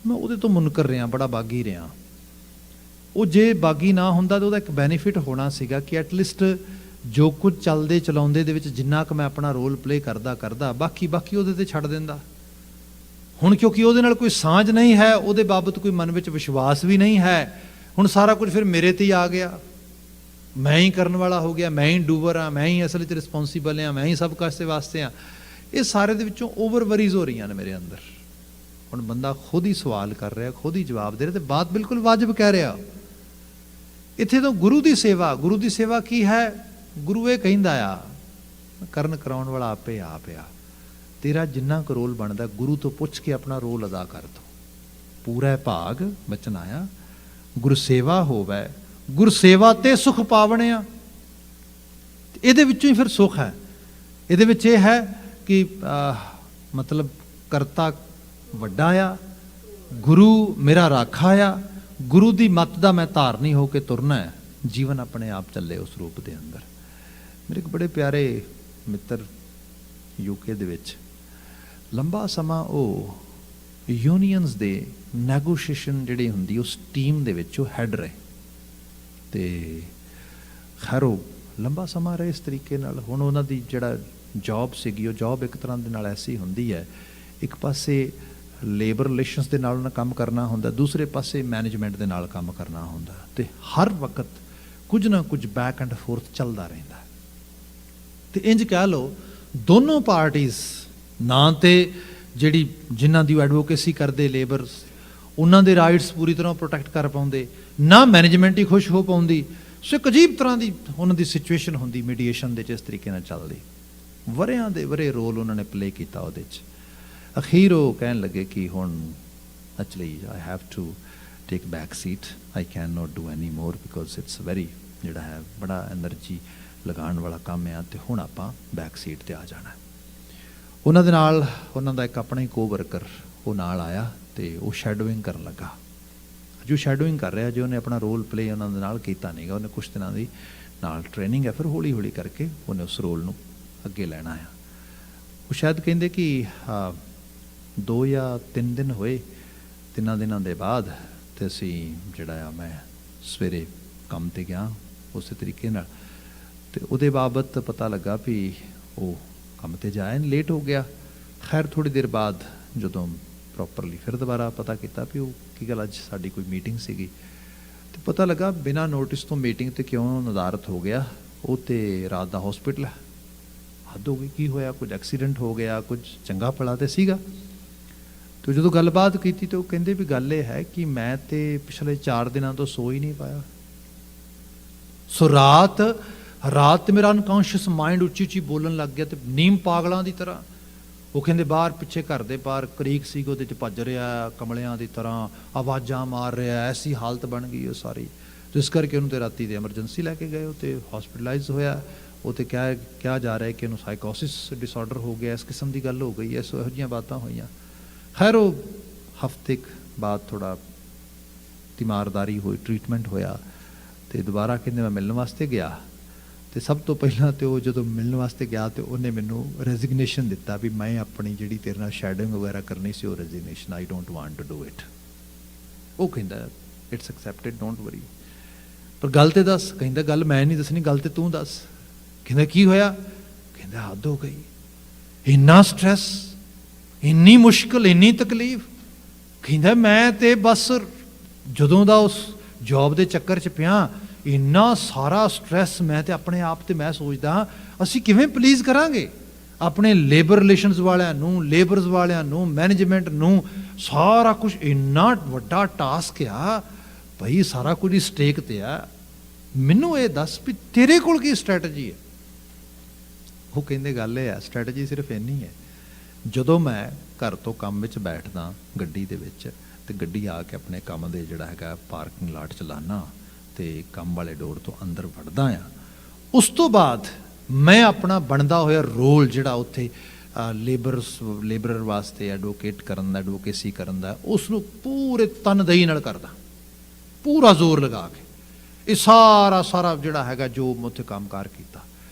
A: ਮੈਂ ਉਹਦੇ ਤੋਂ ਮੁਨਕਰ ਰਿਹਾ, ਬੜਾ ਬਾਗੀ ਰਿਹਾ। ਉਹ ਜੇ ਬਾਗੀ ਨਾ ਹੁੰਦਾ ਤਾਂ ਉਹਦਾ ਇੱਕ ਬੈਨੀਫਿਟ ਹੋਣਾ ਸੀਗਾ ਕਿ ਐਟਲੀਸਟ ਜੋ ਕੁਝ ਚੱਲਦੇ ਚਲਾਉਂਦੇ ਦੇ ਵਿੱਚ ਜਿੰਨਾ ਕੁ ਮੈਂ ਆਪਣਾ ਰੋਲ ਪਲੇ ਕਰਦਾ ਬਾਕੀ ਉਹਦੇ 'ਤੇ ਛੱਡ ਦਿੰਦਾ। ਹੁਣ ਕਿਉਂਕਿ ਉਹਦੇ ਨਾਲ ਕੋਈ ਸਾਂਝ ਨਹੀਂ ਹੈ, ਉਹਦੇ ਬਾਬਤ ਕੋਈ ਮਨ ਵਿੱਚ ਵਿਸ਼ਵਾਸ ਵੀ ਨਹੀਂ ਹੈ, ਹੁਣ ਸਾਰਾ ਕੁਝ ਫਿਰ ਮੇਰੇ 'ਤੇ ਹੀ ਆ ਗਿਆ, ਮੈਂ ਹੀ ਕਰਨ ਵਾਲਾ ਹੋ ਗਿਆ, ਮੈਂ ਹੀ ਡੂਬਰ ਹਾਂ, ਮੈਂ ਹੀ ਅਸਲ 'ਚ ਰਿਸਪੌਂਸੀਬਲ ਹਾਂ, ਮੈਂ ਹੀ ਸਭ ਕਾਸੇ ਵਾਸਤੇ ਹਾਂ। ਇਹ ਸਾਰੇ ਦੇ ਵਿੱਚੋਂ ਓਵਰ ਵਰੀਜ਼ ਹੋ ਰਹੀਆਂ ਨੇ ਮੇਰੇ ਅੰਦਰ। ਹੁਣ ਬੰਦਾ ਖੁਦ ਹੀ ਸਵਾਲ ਕਰ ਰਿਹਾ, ਖੁਦ ਹੀ ਜਵਾਬ ਦੇ ਰਿਹਾ, ਤੇ ਬਾਤ ਬਿਲਕੁਲ ਵਾਜਬ ਕਹਿ ਰਿਹਾ। ਇੱਥੇ ਤੋਂ ਗੁਰੂ ਦੀ ਸੇਵਾ ਕੀ ਹੈ? ਗੁਰੂ ਇਹ ਕਹਿੰਦਾ ਆ, ਕਰਨ ਕਰਾਉਣ ਵਾਲਾ ਆਪੇ ਆਪ ਆ। ਤੇਰਾ ਜਿੰਨਾ ਕੁ ਰੋਲ ਬਣਦਾ ਗੁਰੂ ਤੋਂ ਪੁੱਛ ਕੇ ਆਪਣਾ ਰੋਲ ਅਦਾ ਕਰ ਦੋ। ਪੂਰਾ ਭਾਗ ਬਚਨ ਆਇਆ, ਗੁਰੂ ਸੇਵਾ ਹੋਵੇ, ਗੁਰੂ ਸੇਵਾ ਤੇ ਸੁਖ ਪਾਵਣਿਆ। ਇਹਦੇ ਵਿੱਚੋਂ ਹੀ ਫਿਰ ਸੁਖ ਹੈ। ਇਹਦੇ ਵਿੱਚ ਇਹ ਹੈ ਕਿ ਮਤਲਬ ਕਰਤਾ ਵੱਡਾ ਆ, ਗੁਰੂ ਮੇਰਾ ਰਾਖਾ ਆ, ਗੁਰੂ ਦੀ ਮੱਤ ਦਾ ਮੈਂ ਧਾਰਨੀ ਹੋ ਕੇ ਤੁਰਨਾ ਹੈ, ਜੀਵਨ ਆਪਣੇ ਆਪ ਚੱਲੇ ਉਸ ਰੂਪ ਦੇ ਅੰਦਰ। ਮੇਰੇ ਇੱਕ ਬੜੇ ਪਿਆਰੇ ਮਿੱਤਰ ਯੂਕੇ ਦੇ ਵਿੱਚ ਲੰਬਾ ਸਮਾਂ ਉਹ ਯੂਨੀਅਨਸ ਦੇ ਨੈਗੋਸ਼ੀਏਸ਼ਨ ਜਿਹੜੀ ਹੁੰਦੀ ਉਸ ਟੀਮ ਦੇ ਵਿੱਚ ਉਹ ਹੈਡ ਰਹੇ, ਅਤੇ ਖੈਰ ਉਹ ਲੰਬਾ ਸਮਾਂ ਰਹੇ ਇਸ ਤਰੀਕੇ ਨਾਲ। ਹੁਣ ਉਹਨਾਂ ਦੀ ਜਿਹੜਾ ਜੋਬ ਸੀਗੀ, ਉਹ ਜੋਬ ਇੱਕ ਤਰ੍ਹਾਂ ਦੇ ਨਾਲ ਐਸੀ ਹੁੰਦੀ ਹੈ, ਇੱਕ ਪਾਸੇ ਲੇਬਰ ਰਿਲੇਸ਼ਨਸ ਦੇ ਨਾਲ ਉਹਨਾਂ ਕੰਮ ਕਰਨਾ ਹੁੰਦਾ, ਦੂਸਰੇ ਪਾਸੇ ਮੈਨੇਜਮੈਂਟ ਦੇ ਨਾਲ ਕੰਮ ਕਰਨਾ ਹੁੰਦਾ, ਅਤੇ ਹਰ ਵਕਤ ਕੁਝ ਨਾ ਕੁਝ ਬੈਕ ਐਂਡ ਫੋਰਥ ਚੱਲਦਾ ਰਹਿੰਦਾ। ਅਤੇ ਇੰਝ ਕਹਿ ਲਓ ਦੋਨੋਂ ਪਾਰਟੀਜ਼ ਨਾ ਤੇ ਜਿਹੜੀ ਜਿਨ੍ਹਾਂ ਦੀ ਐਡਵੋਕੇਸੀ ਕਰਦੇ ਲੇਬਰਸ, ਉਹਨਾਂ ਦੇ ਰਾਈਟਸ ਪੂਰੀ ਤਰ੍ਹਾਂ ਪ੍ਰੋਟੈਕਟ ਕਰ ਪਾਉਂਦੇ, ਨਾ ਮੈਨੇਜਮੈਂਟ ਹੀ ਖੁਸ਼ ਹੋ ਪਾਉਂਦੀ। ਸੋ ਇੱਕ ਅਜੀਬ ਤਰ੍ਹਾਂ ਦੀ ਉਹਨਾਂ ਦੀ ਸਿਚੁਏਸ਼ਨ ਹੁੰਦੀ ਮੀਡੀਏਸ਼ਨ ਦੇ 'ਚ, ਇਸ ਤਰੀਕੇ ਨਾਲ ਚੱਲਦੀ। ਵਰਿਆਂ ਦੇ ਵਰੇ ਰੋਲ ਉਹਨਾਂ ਨੇ ਪਲੇ ਕੀਤਾ ਉਹਦੇ 'ਚ। ਅਖੀਰ ਉਹ ਕਹਿਣ ਲੱਗੇ ਕਿ ਹੁਣ actually I have to take back seat, I can not do any more because it's very ਜਿਹੜਾ ਹੈ ਬੜਾ ਐਨਰਜੀ ਲਗਾਉਣ ਵਾਲਾ ਕੰਮ ਆ, ਅਤੇ ਹੁਣ ਆਪਾਂ ਬੈਕ ਸੀਟ 'ਤੇ ਆ ਜਾਣਾ। ਉਹਨਾਂ ਦੇ ਨਾਲ ਉਹਨਾਂ ਦਾ ਇੱਕ ਆਪਣਾ ਹੀ ਕੋ ਵਰਕਰ ਉਹ ਨਾਲ ਆਇਆ, ਅਤੇ ਉਹ ਸ਼ੈਡੋਇੰਗ ਕਰਨ ਲੱਗਾ। ਜੋ ਸ਼ੈਡੋਇੰਗ ਕਰ ਰਿਹਾ, ਜੇ ਉਹਨੇ ਆਪਣਾ ਰੋਲ ਪਲੇ ਉਹਨਾਂ ਦੇ ਨਾਲ ਕੀਤਾ ਨਹੀਂਗਾ, ਉਹਨੇ ਕੁਛ ਦਿਨਾਂ ਦੀ ਨਾਲ ਟ੍ਰੇਨਿੰਗ ਹੈ, ਫਿਰ ਹੌਲੀ ਹੌਲੀ ਕਰਕੇ ਉਹਨੇ ਉਸ ਰੋਲ ਨੂੰ ਅੱਗੇ ਲੈਣਾ ਆ। ਉਹ ਸ਼ਾਇਦ ਕਹਿੰਦੇ ਕਿ 2 ਜਾਂ 3 ਦਿਨ ਹੋਏ, 3 ਦਿਨਾਂ ਦੇ ਬਾਅਦ ਅਤੇ ਅਸੀਂ ਜਿਹੜਾ ਆ ਮੈਂ ਸਵੇਰੇ ਕੰਮ 'ਤੇ ਗਿਆ ਉਸੇ ਤਰੀਕੇ ਨਾਲ, ਅਤੇ ਉਹਦੇ ਬਾਬਤ ਪਤਾ ਲੱਗਾ ਵੀ ਉਹ ਕੰਮ 'ਤੇ ਜਾਇਆ ਨਹੀਂ, ਲੇਟ ਹੋ ਗਿਆ। ਖੈਰ ਥੋੜ੍ਹੀ ਦੇਰ ਬਾਅਦ ਜਦੋਂ ਪ੍ਰੋਪਰਲੀ ਫਿਰ ਦੁਬਾਰਾ ਪਤਾ ਕੀਤਾ ਵੀ ਉਹ ਕੀ ਗੱਲ ਅੱਜ ਸਾਡੀ ਕੋਈ ਮੀਟਿੰਗ ਸੀਗੀ, ਅਤੇ ਪਤਾ ਲੱਗਾ ਬਿਨਾਂ ਨੋਟਿਸ ਤੋਂ ਮੀਟਿੰਗ 'ਤੇ ਕਿਉਂ ਨਦਾਰਤ ਹੋ ਗਿਆ। ਉਹ ਤਾਂ ਰਾਤ ਦਾ ਹੌਸਪੀਟਲ ਹੈ। ਹੱਦ ਹੋ ਗਈ, ਕੀ ਹੋਇਆ? ਕੁਝ ਐਕਸੀਡੈਂਟ ਹੋ ਗਿਆ, ਕੁਝ ਚੰਗਾ ਭਲਾ ਤਾਂ ਸੀਗਾ। ਅਤੇ ਜਦੋਂ ਗੱਲਬਾਤ ਕੀਤੀ ਤਾਂ ਉਹ ਕਹਿੰਦੇ ਵੀ ਗੱਲ ਇਹ ਹੈ ਕਿ ਮੈਂ ਤਾਂ ਪਿਛਲੇ 4 ਦਿਨਾਂ ਤੋਂ ਸੋ ਹੀ ਨਹੀਂ ਪਾਇਆ। ਸੋ ਰਾਤ ਤੇ ਮੇਰਾ ਅਨਕੌਂਸ਼ੀਅਸ ਮਾਈਂਡ ਉੱਚੀ ਉੱਚੀ ਬੋਲਣ ਲੱਗ ਗਿਆ, ਅਤੇ ਨੀਮ ਪਾਗਲਾਂ ਦੀ ਤਰ੍ਹਾਂ। ਉਹ ਕਹਿੰਦੇ ਬਾਹਰ ਪਿੱਛੇ ਘਰ ਦੇ ਬਾਹਰ ਕਰੀਕ ਸੀ, ਉਹਦੇ 'ਚ ਭੱਜ ਰਿਹਾ ਕਮਲਿਆਂ ਦੀ ਤਰ੍ਹਾਂ, ਆਵਾਜ਼ਾਂ ਮਾਰ ਰਿਹਾ, ਐਸੀ ਹਾਲਤ ਬਣ ਗਈ ਉਹ ਸਾਰੀ। ਅਤੇ ਇਸ ਕਰਕੇ ਉਹਨੂੰ ਤਾਂ ਰਾਤੀ ਦੇ ਐਮਰਜੈਂਸੀ ਲੈ ਕੇ ਗਏ, ਉਹ ਤਾਂ ਹੌਸਪੀਟਲਾਈਜ਼ ਹੋਇਆ। ਉਹ ਤਾਂ ਕਿਹਾ ਜਾ ਰਿਹਾ ਕਿ ਇਹਨੂੰ ਸਾਈਕੋਸਿਸ ਡਿਸਆਰਡਰ ਹੋ ਗਿਆ, ਇਸ ਕਿਸਮ ਦੀ ਗੱਲ ਹੋ ਗਈ ਹੈ। ਸੋ ਇਹੋ ਜਿਹੀਆਂ ਬਾਤਾਂ ਹੋਈਆਂ। ਖੈਰ ਉਹ ਹਫ਼ਤੇ ਬਾਅਦ ਥੋੜ੍ਹਾ तीमारदारी हुई, ट्रीटमेंट होया, तो दोबारा कहते मैं मिलने वास्ते गया। तो सब तो पहला तो जो मिलने वास्ते गया तो उन्हें मैनू रेजिगनेशन दिता भी मैं अपनी जी तेरे नाल शैडोइंग वगैरह करनी सी, resignation I don't want to do it. वो कहता इट्स एक्सैप्टेड, डोंट वरी, पर गल तो दस। कहता गल मैं नहीं दसनी, गल तो तू दस। कहता की होया? कहता हद हो गई, इन्ना स्ट्रैस, इन्नी मुश्किल, इन्नी तकलीफ। कहता मैं तो बस जदों दा उस जॉब के चक्कर च पिया, इन्ना सारा स्ट्रैस, मैं तो अपने आप तो मैं सोचदा असी किवें प्लीज़ करांगे अपने लेबर रिलेशनस वालियां नूं, लेबरस वालियां नूं, मैनेजमेंट नूं, सारा कुछ इन्ना वड्डा टास्क आ भाई, सारा कुछ ही स्टेक ते आ। मैनू ये दस भी तेरे कोल की स्ट्रैटजी है? वो कहते गल ये है, स्ट्रैटजी सिर्फ इन्नी है, जदों मैं घर तो काम विच बैठदा गड्डी दे विच, ते गड्डी आके अपने काम दे जिहड़ा हैगा पार्किंग लाट च लाना, तो काम वाले डोर तो अंदर वड़दा आ। उस तो बाद मैं अपना बनता होया रोल जिहड़ा उत्थे लेबरर वास्ते एडवोकेट करन दा, एडवोकेसी करन दा, उसनूं पूरे तनदेही नाल करदा, पूरा जोर लगा के। ये सारा सारा जिहड़ा हैगा जो मैं उत्थे काम कार कीता।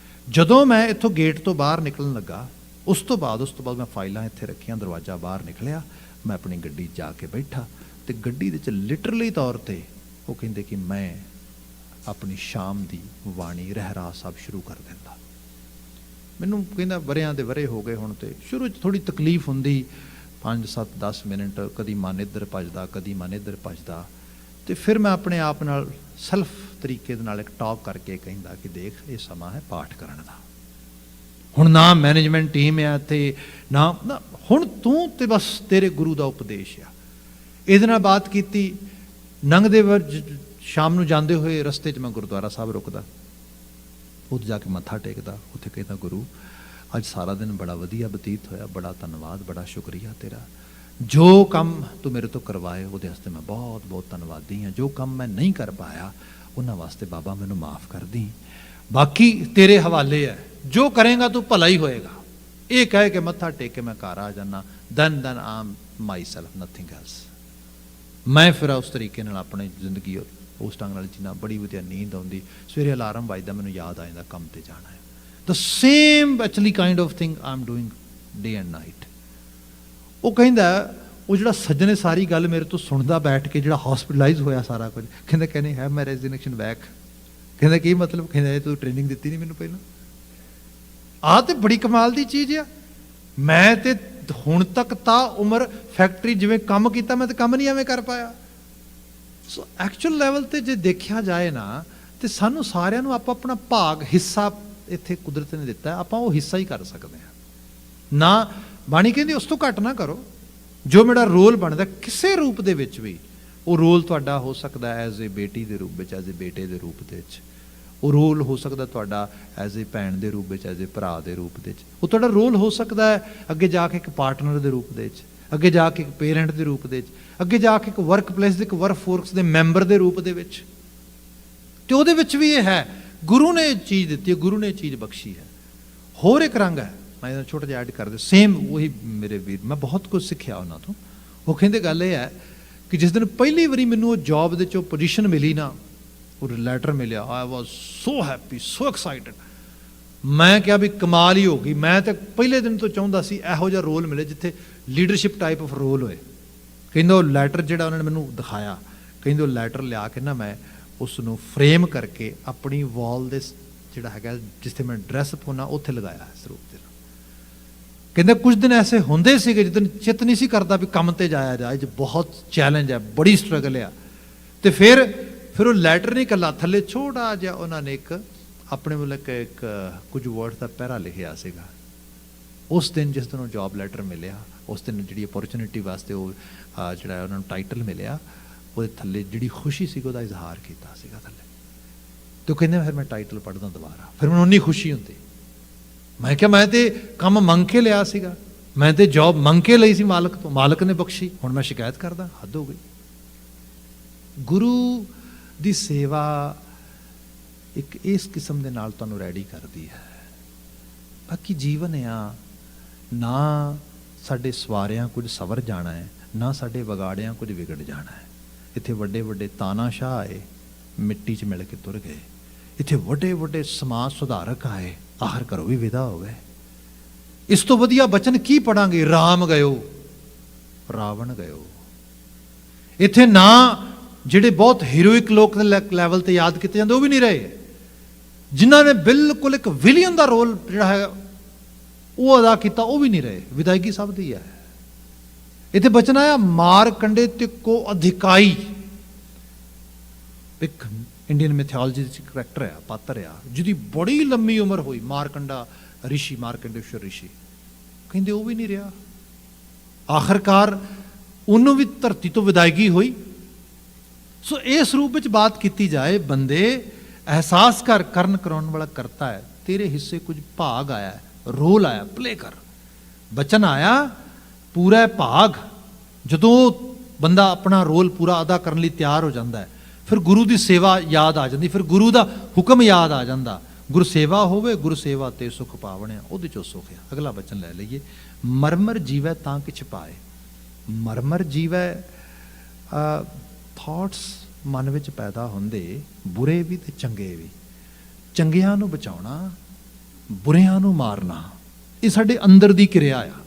A: जदों मैं इत्थों गेट तो बाहर निकलन लगा, उस तो बाद मैं फाइलां इत्थे रखियां, दरवाजा बाहर निकलिया, मैं अपनी गड्डी जाके बैठा, तो गड्डी दे च लिटरली तौर पर वो कहंदे कि मैं अपनी शाम की वाणी रहरास साहब शुरू कर दिंदा। मैनू कहंदा वरियां दे वरे हो गए हुण, तो शुरू थोड़ी तकलीफ हुंदी, 5 7 10 मिनट कदी मन इधर भजदा, कदी मन इधर भजदा, तो फिर मैं अपने आप नाल सैल्फ तरीके दे नाल एक टॉक करके कहंदा कि देख ये समा है पाठ करन दा, हुण ना मैनेजमेंट टीम है ते ना हुण तू ते बस तेरे गुरु दा उपदेश आ। इहदे नाल बात कीती, लंघदे शाम नूं जांदे होए रस्ते च मैं गुरुद्वारा साहब रुकदा, उत्थे जाके मत्था टेकदा, उत्थे कहता गुरु अज सारा दिन बड़ा वधिया बतीत होया, बड़ा धन्नवाद, बड़ा शुक्रिया तेरा, जो काम तू मेरे तो करवाए उहदे वास्ते मैं बहुत बहुत धन्नवादी हाँ, जो काम मैं नहीं कर पाया उन्हां वास्ते बाबा मैनू माफ़ कर दी, बाकी तेरे हवाले है, जो करेगा तू भला ही होएगा। ये कह के मत्था टेक के मैं घर आ जाना, then I am my self, nothing else. मैं फिर उस तरीके नाल अपनी जिंदगी उस ढंग नाल जीना, बड़ी वधिया नींद आउंदी, सवेरे अलार्म वजदा मैनू याद आ जांदा काम ते जाना है। The same actually kind of thing I am doing day and night. वो कहंदा वो जिहड़ा सज्जने सारी गल मेरे तो सुनदा बैठ के, जिहड़ा हॉस्पिटलाइज होया सारा कुछ, कहंदा कहने है मैं रेजिग्नेशन बैक। कहंदा की मतलब? कहंदा तू ट्रेनिंग दित्ती नहीं मैनू पहलां। आह ते बड़ी कमाल दी चीज़ आ। मैं ते हुण तक ता उम्र फैक्ट्री जिवें काम कीता, मैं तो काम नहीं एवें कर पाया। सो एक्चुअल लैवल ते जे देखा जाए ना, तो सानू सारिਆਂ ਨੂੰ ਆਪਾਂ अपना भाग हिस्सा इत्थे कुदरत ने दिता है, आपां वो हिस्सा ही कर सकते हैं ना। बाणी कहंदी उस तो घट ना करो, जो मेरा रोल बनता किसी रूप दे विच भी, वो रोल तुहाडा हो सकता है एज ए बेटी के रूप में, एज ए बेटे के रूप में, वो रोल हो सकता तुहाडा एज ए भैन के रूप में, एज ए भरा के रूप में, वो तुहाडा रोल हो सकता है अगे जाके एक पार्टनर के रूप में, अगे जाके एक पेरेंट के रूप में, अगे जाके एक वर्क प्लेस एक वर्क फोर्स के मैंबर के रूप के विच। तो उहदे विच भी ये है, गुरु ने चीज़ दी है, गुरु ने चीज़ बख्शी है। होर एक रंग है, मैं छोटा जिहा ऐड कर दे, सेम वही मेरे वीर, मैं बहुत कुछ सीखिया उन्होंने तो। वो कहते गल ये है कि जिस दिन पहली बारी मैनू जॉब दे चो पोजीशन मिली ना, वो लैटर मिलिया, I was so happy, so excited. मैं क्या भी कमाल ही हो गई। मैं तो पहले दिन तो चाहता सी इहो जिहा रोल मिले जिथे लीडरशिप टाइप ऑफ रोल होए। कहते वो लैटर जिहड़ा उन्होंने मैनू दिखाया, कहते वो लैटर लिया के ना मैं उसनूं फ्रेम करके अपनी वॉल दे जिहड़ा हैगा जिथे मैं ड्रैस पाउना उत्थे लगाया है इस रूप से। कहते कुछ दिन ऐसे होंदे सीगे जिस दिन चित नहीं सी करता भी काम ते जाया जाए, जो बहुत चैलेंज है, बड़ी स्ट्रगल है। तो फिर वो लैटर नहीं कला, थले छोटा जिहा उन्होंने एक अपने मतलब एक कुछ वर्ड का पैरा लिखिया सीगा। उस दिन जिस दिन जॉब लैटर मिलिया, उस दिन जी अपॉर्चुनिटी वास्ते वो जिहड़ा उन्होंने टाइटल मिलिया, वो थले जी खुशी सी उहदा इजहार किया सीगा थले। तो कहते फिर मैं टाइटल पढ़दा दोबारा, फिर मैं उन्नी खुशी होंदी। मैं क्या मैं तो काम मंग के लिया सीगा, मैं तो जॉब मंग के लई सी मालक तो, मालक ने बख्शी, हुण मैं शिकायत करदा, हद हो गई। गुरु दी सेवा एक इस किस्म के नाल तुहानूं रेडी करदी है। बाकी जीवन आ ना, साडे सवारियां कुछ सवर जाना है, ना साडे वगाड़ियां कुछ विगड़ जाना है। ਇੱਥੇ ਵੱਡੇ ਵੱਡੇ ਤਾਨਾਸ਼ਾਹ ਆਏ, ਮਿੱਟੀ 'ਚ ਮਿਲ ਕੇ ਤੁਰ ਗਏ। ਇੱਥੇ ਵੱਡੇ ਵੱਡੇ ਸਮਾਜ ਸੁਧਾਰਕ ਆਏ, ਆਖਰ ਘਰੋਂ ਵੀ ਵਿਦਾ ਹੋ ਗਏ। ਇਸ ਤੋਂ ਵਧੀਆ ਬਚਨ ਕੀ ਪੜਾਂਗੇ? ਰਾਮ ਗਇਓ, ਰਾਵਣ ਗਇਓ। ਇੱਥੇ ਨਾ ਜਿਹੜੇ ਬਹੁਤ ਹੀਰੋਇਕ ਲੋਕ ਲੈਵਲ ਤੇ ਯਾਦ ਕੀਤੇ ਜਾਂਦੇ ਉਹ ਵੀ ਨਹੀਂ ਰਹੇ, ਜਿਨ੍ਹਾਂ ਨੇ ਬਿਲਕੁਲ ਇੱਕ ਵਿਲੀਅਨ ਦਾ ਰੋਲ ਜਿਹੜਾ ਹੈ ਉਹ ਅਦਾ ਕੀਤਾ ਉਹ ਵੀ ਨਹੀਂ ਰਹੇ। ਵਿਦਾਇਗੀ ਸਭ ਦੀ ਹੈ। ਇੱਥੇ ਬਚਨ ਆਇਆ ਮਾਰ ਕੰਡੇ ਤੇ ਕੋ ਅਧਿਕਾਈ। ਇੱਕ ਇੰਡੀਅਨ ਮਿਥੋਲੋਜੀ ਦੇ ਕਰੈਕਟਰ ਆ, ਪਾਤਰ ਆ, ਜਿਹਦੀ ਬੜੀ ਲੰਮੀ ਉਮਰ ਹੋਈ, ਮਾਰਕੰਡਾ ਰਿਸ਼ੀ, ਮਾਰਕੰਡੇਸ਼ਵਰ ਰਿਸ਼ੀ। ਕਹਿੰਦੇ ਉਹ ਵੀ ਨਹੀਂ ਰਿਹਾ। ਆਖਰਕਾਰ ਉਹਨੂੰ ਵੀ ਧਰਤੀ ਤੋਂ ਵਿਦਾਇਗੀ ਹੋਈ। ਸੋ ਇਸ ਰੂਪ ਵਿੱਚ ਬਾਤ ਕੀਤੀ ਜਾਏ, ਬੰਦੇ ਅਹਿਸਾਸ ਕਰ, ਕਰਨ ਕਰਾਉਣ ਵਾਲਾ ਕਰਤਾ ਹੈ, ਤੇਰੇ ਹਿੱਸੇ ਕੁਝ ਭਾਗ ਆਇਆ, ਰੋਲ ਆਇਆ, ਪਲੇ ਕਰ। ਬਚਨ ਆਇਆ ਪੂਰਾ ਭਾਗ। ਜਦੋਂ ਬੰਦਾ ਆਪਣਾ ਰੋਲ ਪੂਰਾ ਅਦਾ ਕਰਨ ਲਈ ਤਿਆਰ ਹੋ ਜਾਂਦਾ ਹੈ, ਫਿਰ ਗੁਰੂ ਦੀ ਸੇਵਾ ਯਾਦ ਆ ਜਾਂਦੀ, ਫਿਰ ਗੁਰੂ ਦਾ ਹੁਕਮ ਯਾਦ ਆ ਜਾਂਦਾ। ਗੁਰ ਸੇਵਾ ਹੋਵੇ, ਗੁਰ ਸੇਵਾ ਤੇ ਸੁਖ ਪਾਵਣਿਆ, ਉਹਦੇ ਚੋਂ ਸੁਖ ਆ। ਅਗਲਾ ਬਚਨ ਲੈ ਲਈਏ, ਮਰਮਰ ਜੀਵੈ ਤਾਂ ਕਿਛ ਪਾਏ। ਮਰਮਰ ਜੀਵੈ, ਥਾਟਸ ਮਨ ਵਿੱਚ ਪੈਦਾ ਹੁੰਦੇ, ਬੁਰੇ ਵੀ ਤੇ ਚੰਗੇ ਵੀ। ਚੰਗਿਆਂ ਨੂੰ ਬਚਾਉਣਾ, ਬੁਰਿਆਂ ਨੂੰ ਮਾਰਨਾ, ਇਹ ਸਾਡੇ ਅੰਦਰ ਦੀ ਕਿਰਿਆ ਆ।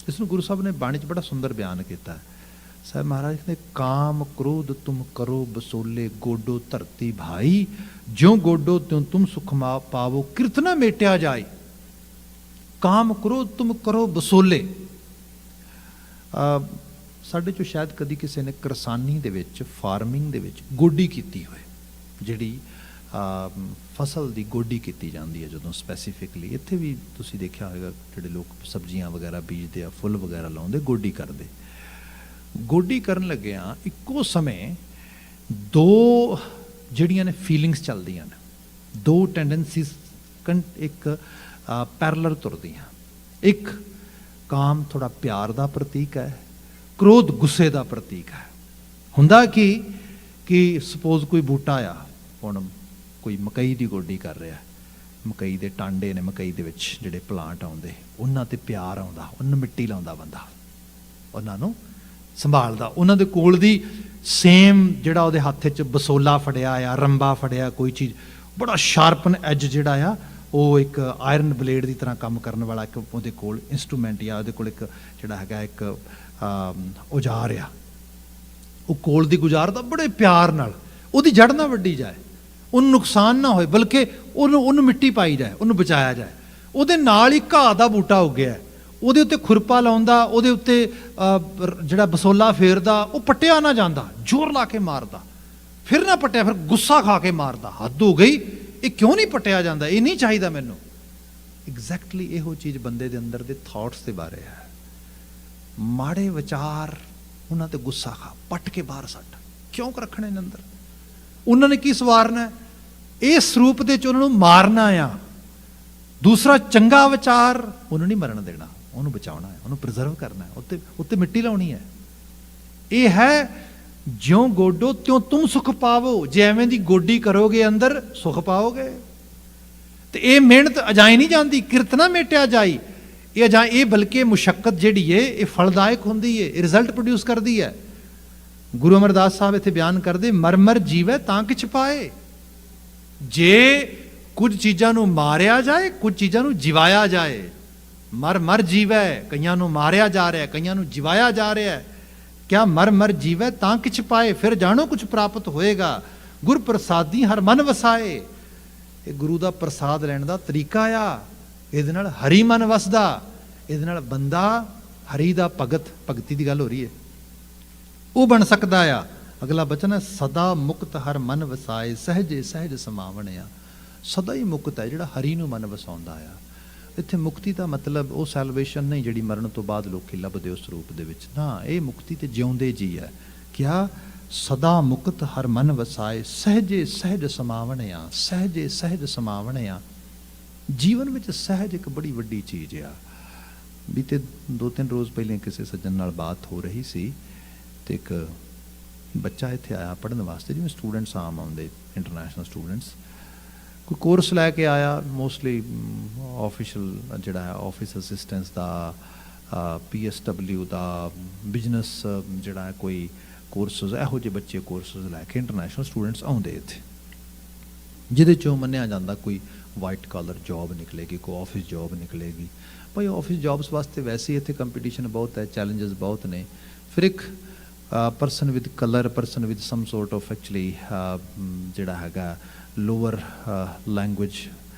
A: ਇਸ ਨੂੰ ਗੁਰੂ ਸਾਹਿਬ ਨੇ ਬਾਣੀ 'ਚ ਬੜਾ ਸੁੰਦਰ ਬਿਆਨ ਕੀਤਾ ਹੈ। ਸਾਹਿਬ ਮਹਾਰਾਜ ਨੇ ਕਾਮ ਕ੍ਰੋਧ ਤੁਮ ਕਰੋ ਬਸੋਲੇ, ਗੋਡੋ ਧਰਤੀ ਭਾਈ, ਜਿਉ ਗੋਡੋ ਤਿਉ ਤੁਮ ਸੁਖ ਪਾਵੋ, ਕਿਰਤ ਨਾ ਮੇਟਿਆ ਜਾਏ। ਕਾਮ ਕ੍ਰੋਧ ਤੁਮ ਕਰੋ ਬਸੋਲੇ। ਸਾਡੇ 'ਚੋਂ ਸ਼ਾਇਦ ਕਦੀ ਕਿਸੇ ਨੇ ਕਿਰਸਾਨੀ ਦੇ ਵਿੱਚ, ਫਾਰਮਿੰਗ ਦੇ ਵਿੱਚ ਗੋਡੀ ਕੀਤੀ ਹੋਏ, ਜਿਹੜੀ ਫਸਲ ਦੀ ਗੋਡੀ ਕੀਤੀ ਜਾਂਦੀ ਹੈ ਜਦੋਂ ਸਪੈਸੀਫਿਕਲੀ। ਇੱਥੇ ਵੀ ਤੁਸੀਂ ਦੇਖਿਆ ਹੋਵੇਗਾ ਜਿਹੜੇ ਲੋਕ ਸਬਜ਼ੀਆਂ ਵਗੈਰਾ ਬੀਜਦੇ ਆ, ਫੁੱਲ ਵਗੈਰਾ ਲਾਉਂਦੇ, ਗੋਡੀ ਕਰਦੇ। ਗੋਡੀ ਕਰਨ ਲੱਗਿਆਂ ਇੱਕੋ ਸਮੇਂ ਦੋ ਜਿਹੜੀਆਂ ਨੇ ਫੀਲਿੰਗਸ ਚੱਲਦੀਆਂ ਨੇ, ਦੋ ਟੈਂਡੈਂਸੀਜ਼ ਇੱਕ ਪੈਰਲਲ ਤੁਰਦੀਆਂ। ਇੱਕ ਕਾਮ ਥੋੜਾ ਪਿਆਰ ਦਾ ਪ੍ਰਤੀਕ ਹੈ, ਕ੍ਰੋਧ ਗੁੱਸੇ ਦਾ ਪ੍ਰਤੀਕ ਹੈ। ਹੁੰਦਾ ਕਿ ਸਪੋਜ਼ ਕੋਈ ਬੂਟਾ ਆ, ਹੁਣ ਕੋਈ ਮਕਈ ਦੀ ਗੋਡੀ ਕਰ ਰਿਹਾ, ਮਕਈ ਦੇ ਟਾਂਡੇ ਨੇ, ਮਕਈ ਦੇ ਵਿੱਚ ਜਿਹੜੇ ਪਲਾਂਟ ਆਉਂਦੇ, ਉਹਨਾਂ ਤੇ ਪਿਆਰ ਆਉਂਦਾ, ਉਹਨਾਂ ਮਿੱਟੀ ਲਾਉਂਦਾ ਬੰਦਾ, ਉਹਨਾਂ ਨੂੰ ਸੰਭਾਲਦਾ। ਉਹਨਾਂ ਦੇ ਕੋਲ ਦੀ ਸੇਮ ਜਿਹੜਾ ਉਹਦੇ ਹੱਥ 'ਚ ਬਸੋਲਾ ਫੜਿਆ ਆ, ਰੰਬਾ ਫੜਿਆ, ਕੋਈ ਚੀਜ਼ ਬੜਾ ਸ਼ਾਰਪਨ ਐਜ ਜਿਹੜਾ ਆ, ਉਹ ਇੱਕ ਆਇਰਨ ਬਲੇਡ ਦੀ ਤਰ੍ਹਾਂ ਕੰਮ ਕਰਨ ਵਾਲਾ ਇੱਕ ਉਹਦੇ ਕੋਲ ਇੰਸਟਰੂਮੈਂਟ ਜਾਂ ਉਹਦੇ ਕੋਲ ਇੱਕ ਜਿਹੜਾ ਹੈਗਾ ਇੱਕ ਔਜ਼ਾਰ ਆ, ਉਹ ਕੋਲ ਦੀ ਗੁਜ਼ਾਰਦਾ ਬੜੇ ਪਿਆਰ ਨਾਲ। ਉਹਦੀ ਜੜ ਨਾ ਵੱਢੀ ਜਾਏ, ਉਹਨੂੰ ਨੁਕਸਾਨ ਨਾ ਹੋਏ, ਬਲਕਿ ਉਹਨੂੰ ਮਿੱਟੀ ਪਾਈ ਜਾਏ, ਉਹਨੂੰ ਬਚਾਇਆ ਜਾਏ। ਉਹਦੇ ਨਾਲ ਹੀ ਘਾਹ ਦਾ ਬੂਟਾ ਉੱਗਿਆ, ਉਹਦੇ ਉੱਤੇ ਖੁਰਪਾ ਲਾਉਂਦਾ, ਉਹਦੇ ਉੱਤੇ ਜਿਹੜਾ ਬਸੋਲਾ ਫੇਰਦਾ, ਉਹ ਪੱਟਿਆ ਨਾ ਜਾਂਦਾ, ਜ਼ੋਰ ਲਾ ਕੇ ਮਾਰਦਾ, ਫਿਰ ਨਾ ਪੱਟਿਆ, ਫਿਰ ਗੁੱਸਾ ਖਾ ਕੇ ਮਾਰਦਾ। ਹੱਦ ਹੋ ਗਈ, ਇਹ ਕਿਉਂ ਨਹੀਂ ਪੱਟਿਆ ਜਾਂਦਾ, ਇਹ ਨਹੀਂ ਚਾਹੀਦਾ ਮੈਨੂੰ। ਐਗਜ਼ੈਕਟਲੀ ਇਹੋ ਚੀਜ਼ ਬੰਦੇ ਦੇ ਅੰਦਰ ਦੇ ਥਾਟਸ ਦੇ ਬਾਰੇ ਹੈ। ਮਾੜੇ ਵਿਚਾਰ, ਉਹਨਾਂ ਤੇ ਗੁੱਸਾ ਖਾ, ਪੱਟ ਕੇ ਬਾਹਰ ਸੱਟ, ਕਿਉਂ ਰੱਖਣੇ ਨੇ ਅੰਦਰ? ਉਹਨਾਂ ਨੇ ਕੀ ਸਵਾਰਨਾ? ਇਸ ਰੂਪ ਦੇ 'ਚ ਉਹਨਾਂ ਨੂੰ ਮਾਰਨਾ ਆ। ਦੂਸਰਾ ਚੰਗਾ ਵਿਚਾਰ, ਉਹਨੂੰ ਨਹੀਂ ਮਰਨ ਦੇਣਾ, ਉਹਨੂੰ ਬਚਾਉਣਾ ਹੈ, ਉਹਨੂੰ ਪ੍ਰੀਜ਼ਰਵ ਕਰਨਾ ਹੈ, ਉੱਤੇ ਮਿੱਟੀ ਲਾਉਣੀ ਹੈ। ਇਹ ਹੈ ਜਿਉਂ ਗੋਡੋ ਤਿਉਂ ਤੁਮ ਸੁਖ ਪਾਵੋ। ਜੇ ਐਵੇਂ ਦੀ ਗੋਡੀ ਕਰੋਗੇ ਅੰਦਰ, ਸੁਖ ਪਾਓਗੇ। ਤੇ ਇਹ ਮਿਹਨਤ ਅਜਾਈ ਨਹੀਂ ਜਾਂਦੀ, ਕਿਰਤ ਨਾ ਮੇਟਿਆ ਜਾਈ। ਇਹ ਬਲਕਿ ਮੁਸ਼ੱਕਤ ਜਿਹੜੀ ਹੈ ਇਹ ਫਲਦਾਇਕ ਹੁੰਦੀ ਹੈ, ਇਹ ਰਿਜ਼ਲਟ ਪ੍ਰੋਡਿਊਸ ਕਰਦੀ ਹੈ। ਗੁਰੂ ਅਮਰਦਾਸ ਸਾਹਿਬ ਇੱਥੇ ਬਿਆਨ ਕਰਦੇ, ਮਰਮਰ ਜੀਵੈ ਤਾਂ ਕਿਛ ਪਾਏ। ਜੇ ਕੁਝ ਚੀਜ਼ਾਂ ਨੂੰ ਮਾਰਿਆ ਜਾਏ, ਕੁਝ ਚੀਜ਼ਾਂ ਨੂੰ ਜਿਵਾਇਆ ਜਾਏ। ਮਰ ਜੀਵੈ, ਕਈਆਂ ਨੂੰ ਮਾਰਿਆ ਜਾ ਰਿਹਾ, ਕਈਆਂ ਨੂੰ ਜਿਵਾਇਆ ਜਾ ਰਿਹਾ। ਕਿਆ ਮਰ ਜੀਵੈ ਤਾਂ ਕਿਛ ਪਾਏ, ਫਿਰ ਜਾਣੋ ਕੁਛ ਪ੍ਰਾਪਤ ਹੋਏਗਾ। ਗੁਰ ਪ੍ਰਸਾਦੀ ਹਰ ਮਨ ਵਸਾਏ। ਇਹ ਗੁਰੂ ਦਾ ਪ੍ਰਸਾਦ ਲੈਣ ਦਾ ਤਰੀਕਾ ਆ। ਇਹਦੇ ਨਾਲ ਹਰੀ ਮਨ ਵਸਦਾ, ਇਹਦੇ ਨਾਲ ਬੰਦਾ ਹਰੀ ਦਾ ਭਗਤੀ ਦੀ ਗੱਲ ਹੋ ਰਹੀ ਹੈ, ਉਹ ਬਣ ਸਕਦਾ ਆ। ਅਗਲਾ ਬਚਨ ਹੈ, ਸਦਾ ਮੁਕਤ ਹਰ ਮਨ ਵਸਾਏ, ਸਹਿਜੇ ਸਹਿਜ ਸਮਾਵਣਿਆ। ਸਦਾ ਹੀ ਮੁਕਤ ਹੈ ਜਿਹੜਾ ਹਰੀ ਨੂੰ ਮਨ ਵਸਾਉਂਦਾ ਆ। ਇੱਥੇ ਮੁਕਤੀ ਦਾ ਮਤਲਬ ਉਹ ਸੈਲਵੇਸ਼ਨ ਨਹੀਂ ਜਿਹੜੀ ਮਰਨ ਤੋਂ ਬਾਅਦ ਲੋਕੀ ਲੱਭਦੇ ਉਸ ਰੂਪ ਦੇ ਵਿੱਚ, ਨਾ, ਇਹ ਮੁਕਤੀ ਤੇ ਜਿਉਂਦੇ ਜੀ ਹੈ। ਕਿਆ ਸਦਾ ਮੁਕਤ ਹਰ ਮਨ ਵਸਾਏ, ਸਹਿਜੇ ਸਹਿਜ ਸਮਾਵਣਿਆ। ਸਹਿਜੇ ਸਹਿਜ ਸਮਾਵਣਿਆ, ਜੀਵਨ ਵਿੱਚ ਸਹਿਜ ਇੱਕ ਬੜੀ ਵੱਡੀ ਚੀਜ਼ ਆ। ਬੀਤੇ 2-3 ਰੋਜ਼ ਪਹਿਲੇ ਕਿਸੇ ਸੱਜਣ ਨਾਲ ਬਾਤ ਹੋ ਰਹੀ ਸੀ, ਤੇ ਇੱਕ ਬੱਚਾ ਇੱਥੇ ਆਇਆ ਪੜ੍ਹਨ ਵਾਸਤੇ, ਜਿਵੇਂ ਸਟੂਡੈਂਟਸ ਆਮ ਆਉਂਦੇ, ਇੰਟਰਨੈਸ਼ਨਲ ਸਟੂਡੈਂਟਸ। ਕੋਈ ਕੋਰਸ ਲੈ ਕੇ ਆਇਆ, ਮੋਸਟਲੀ ਆਫਿਸ਼ੀਅਲ ਜਿਹੜਾ ਹੈ, ਆਫਿਸ ਅਸਿਸਟੈਂਸ ਦਾ, PSW ਦਾ, ਬਿਜ਼ਨਸ ਜਿਹੜਾ ਹੈ, ਕੋਈ ਕੋਰਸਿਸ, ਇਹੋ ਜਿਹੇ ਬੱਚੇ ਕੋਰਸਿਸ ਲੈ ਕੇ ਇੰਟਰਨੈਸ਼ਨਲ ਸਟੂਡੈਂਟਸ ਆਉਂਦੇ ਇੱਥੇ, ਜਿਹਦੇ 'ਚੋਂ ਮੰਨਿਆ ਜਾਂਦਾ ਕੋਈ ਵਾਈਟ ਕਾਲਰ ਜੋਬ ਨਿਕਲੇਗੀ, ਕੋਈ ਆਫਿਸ ਜੋਬ ਨਿਕਲੇਗੀ। ਭਾਈ ਆਫਿਸ ਜੋਬਸ ਵਾਸਤੇ ਵੈਸੇ ਹੀ ਇੱਥੇ ਕੰਪੀਟੀਸ਼ਨ ਬਹੁਤ ਹੈ, ਚੈਲੰਜਸ ਬਹੁਤ ਨੇ। ਫਿਰ ਇੱਕ person with colour, person with sum sort of actually ਜਿਹੜਾ ਹੈਗਾ ਲੋਅਰ ਲੈਂਗੁਏਜ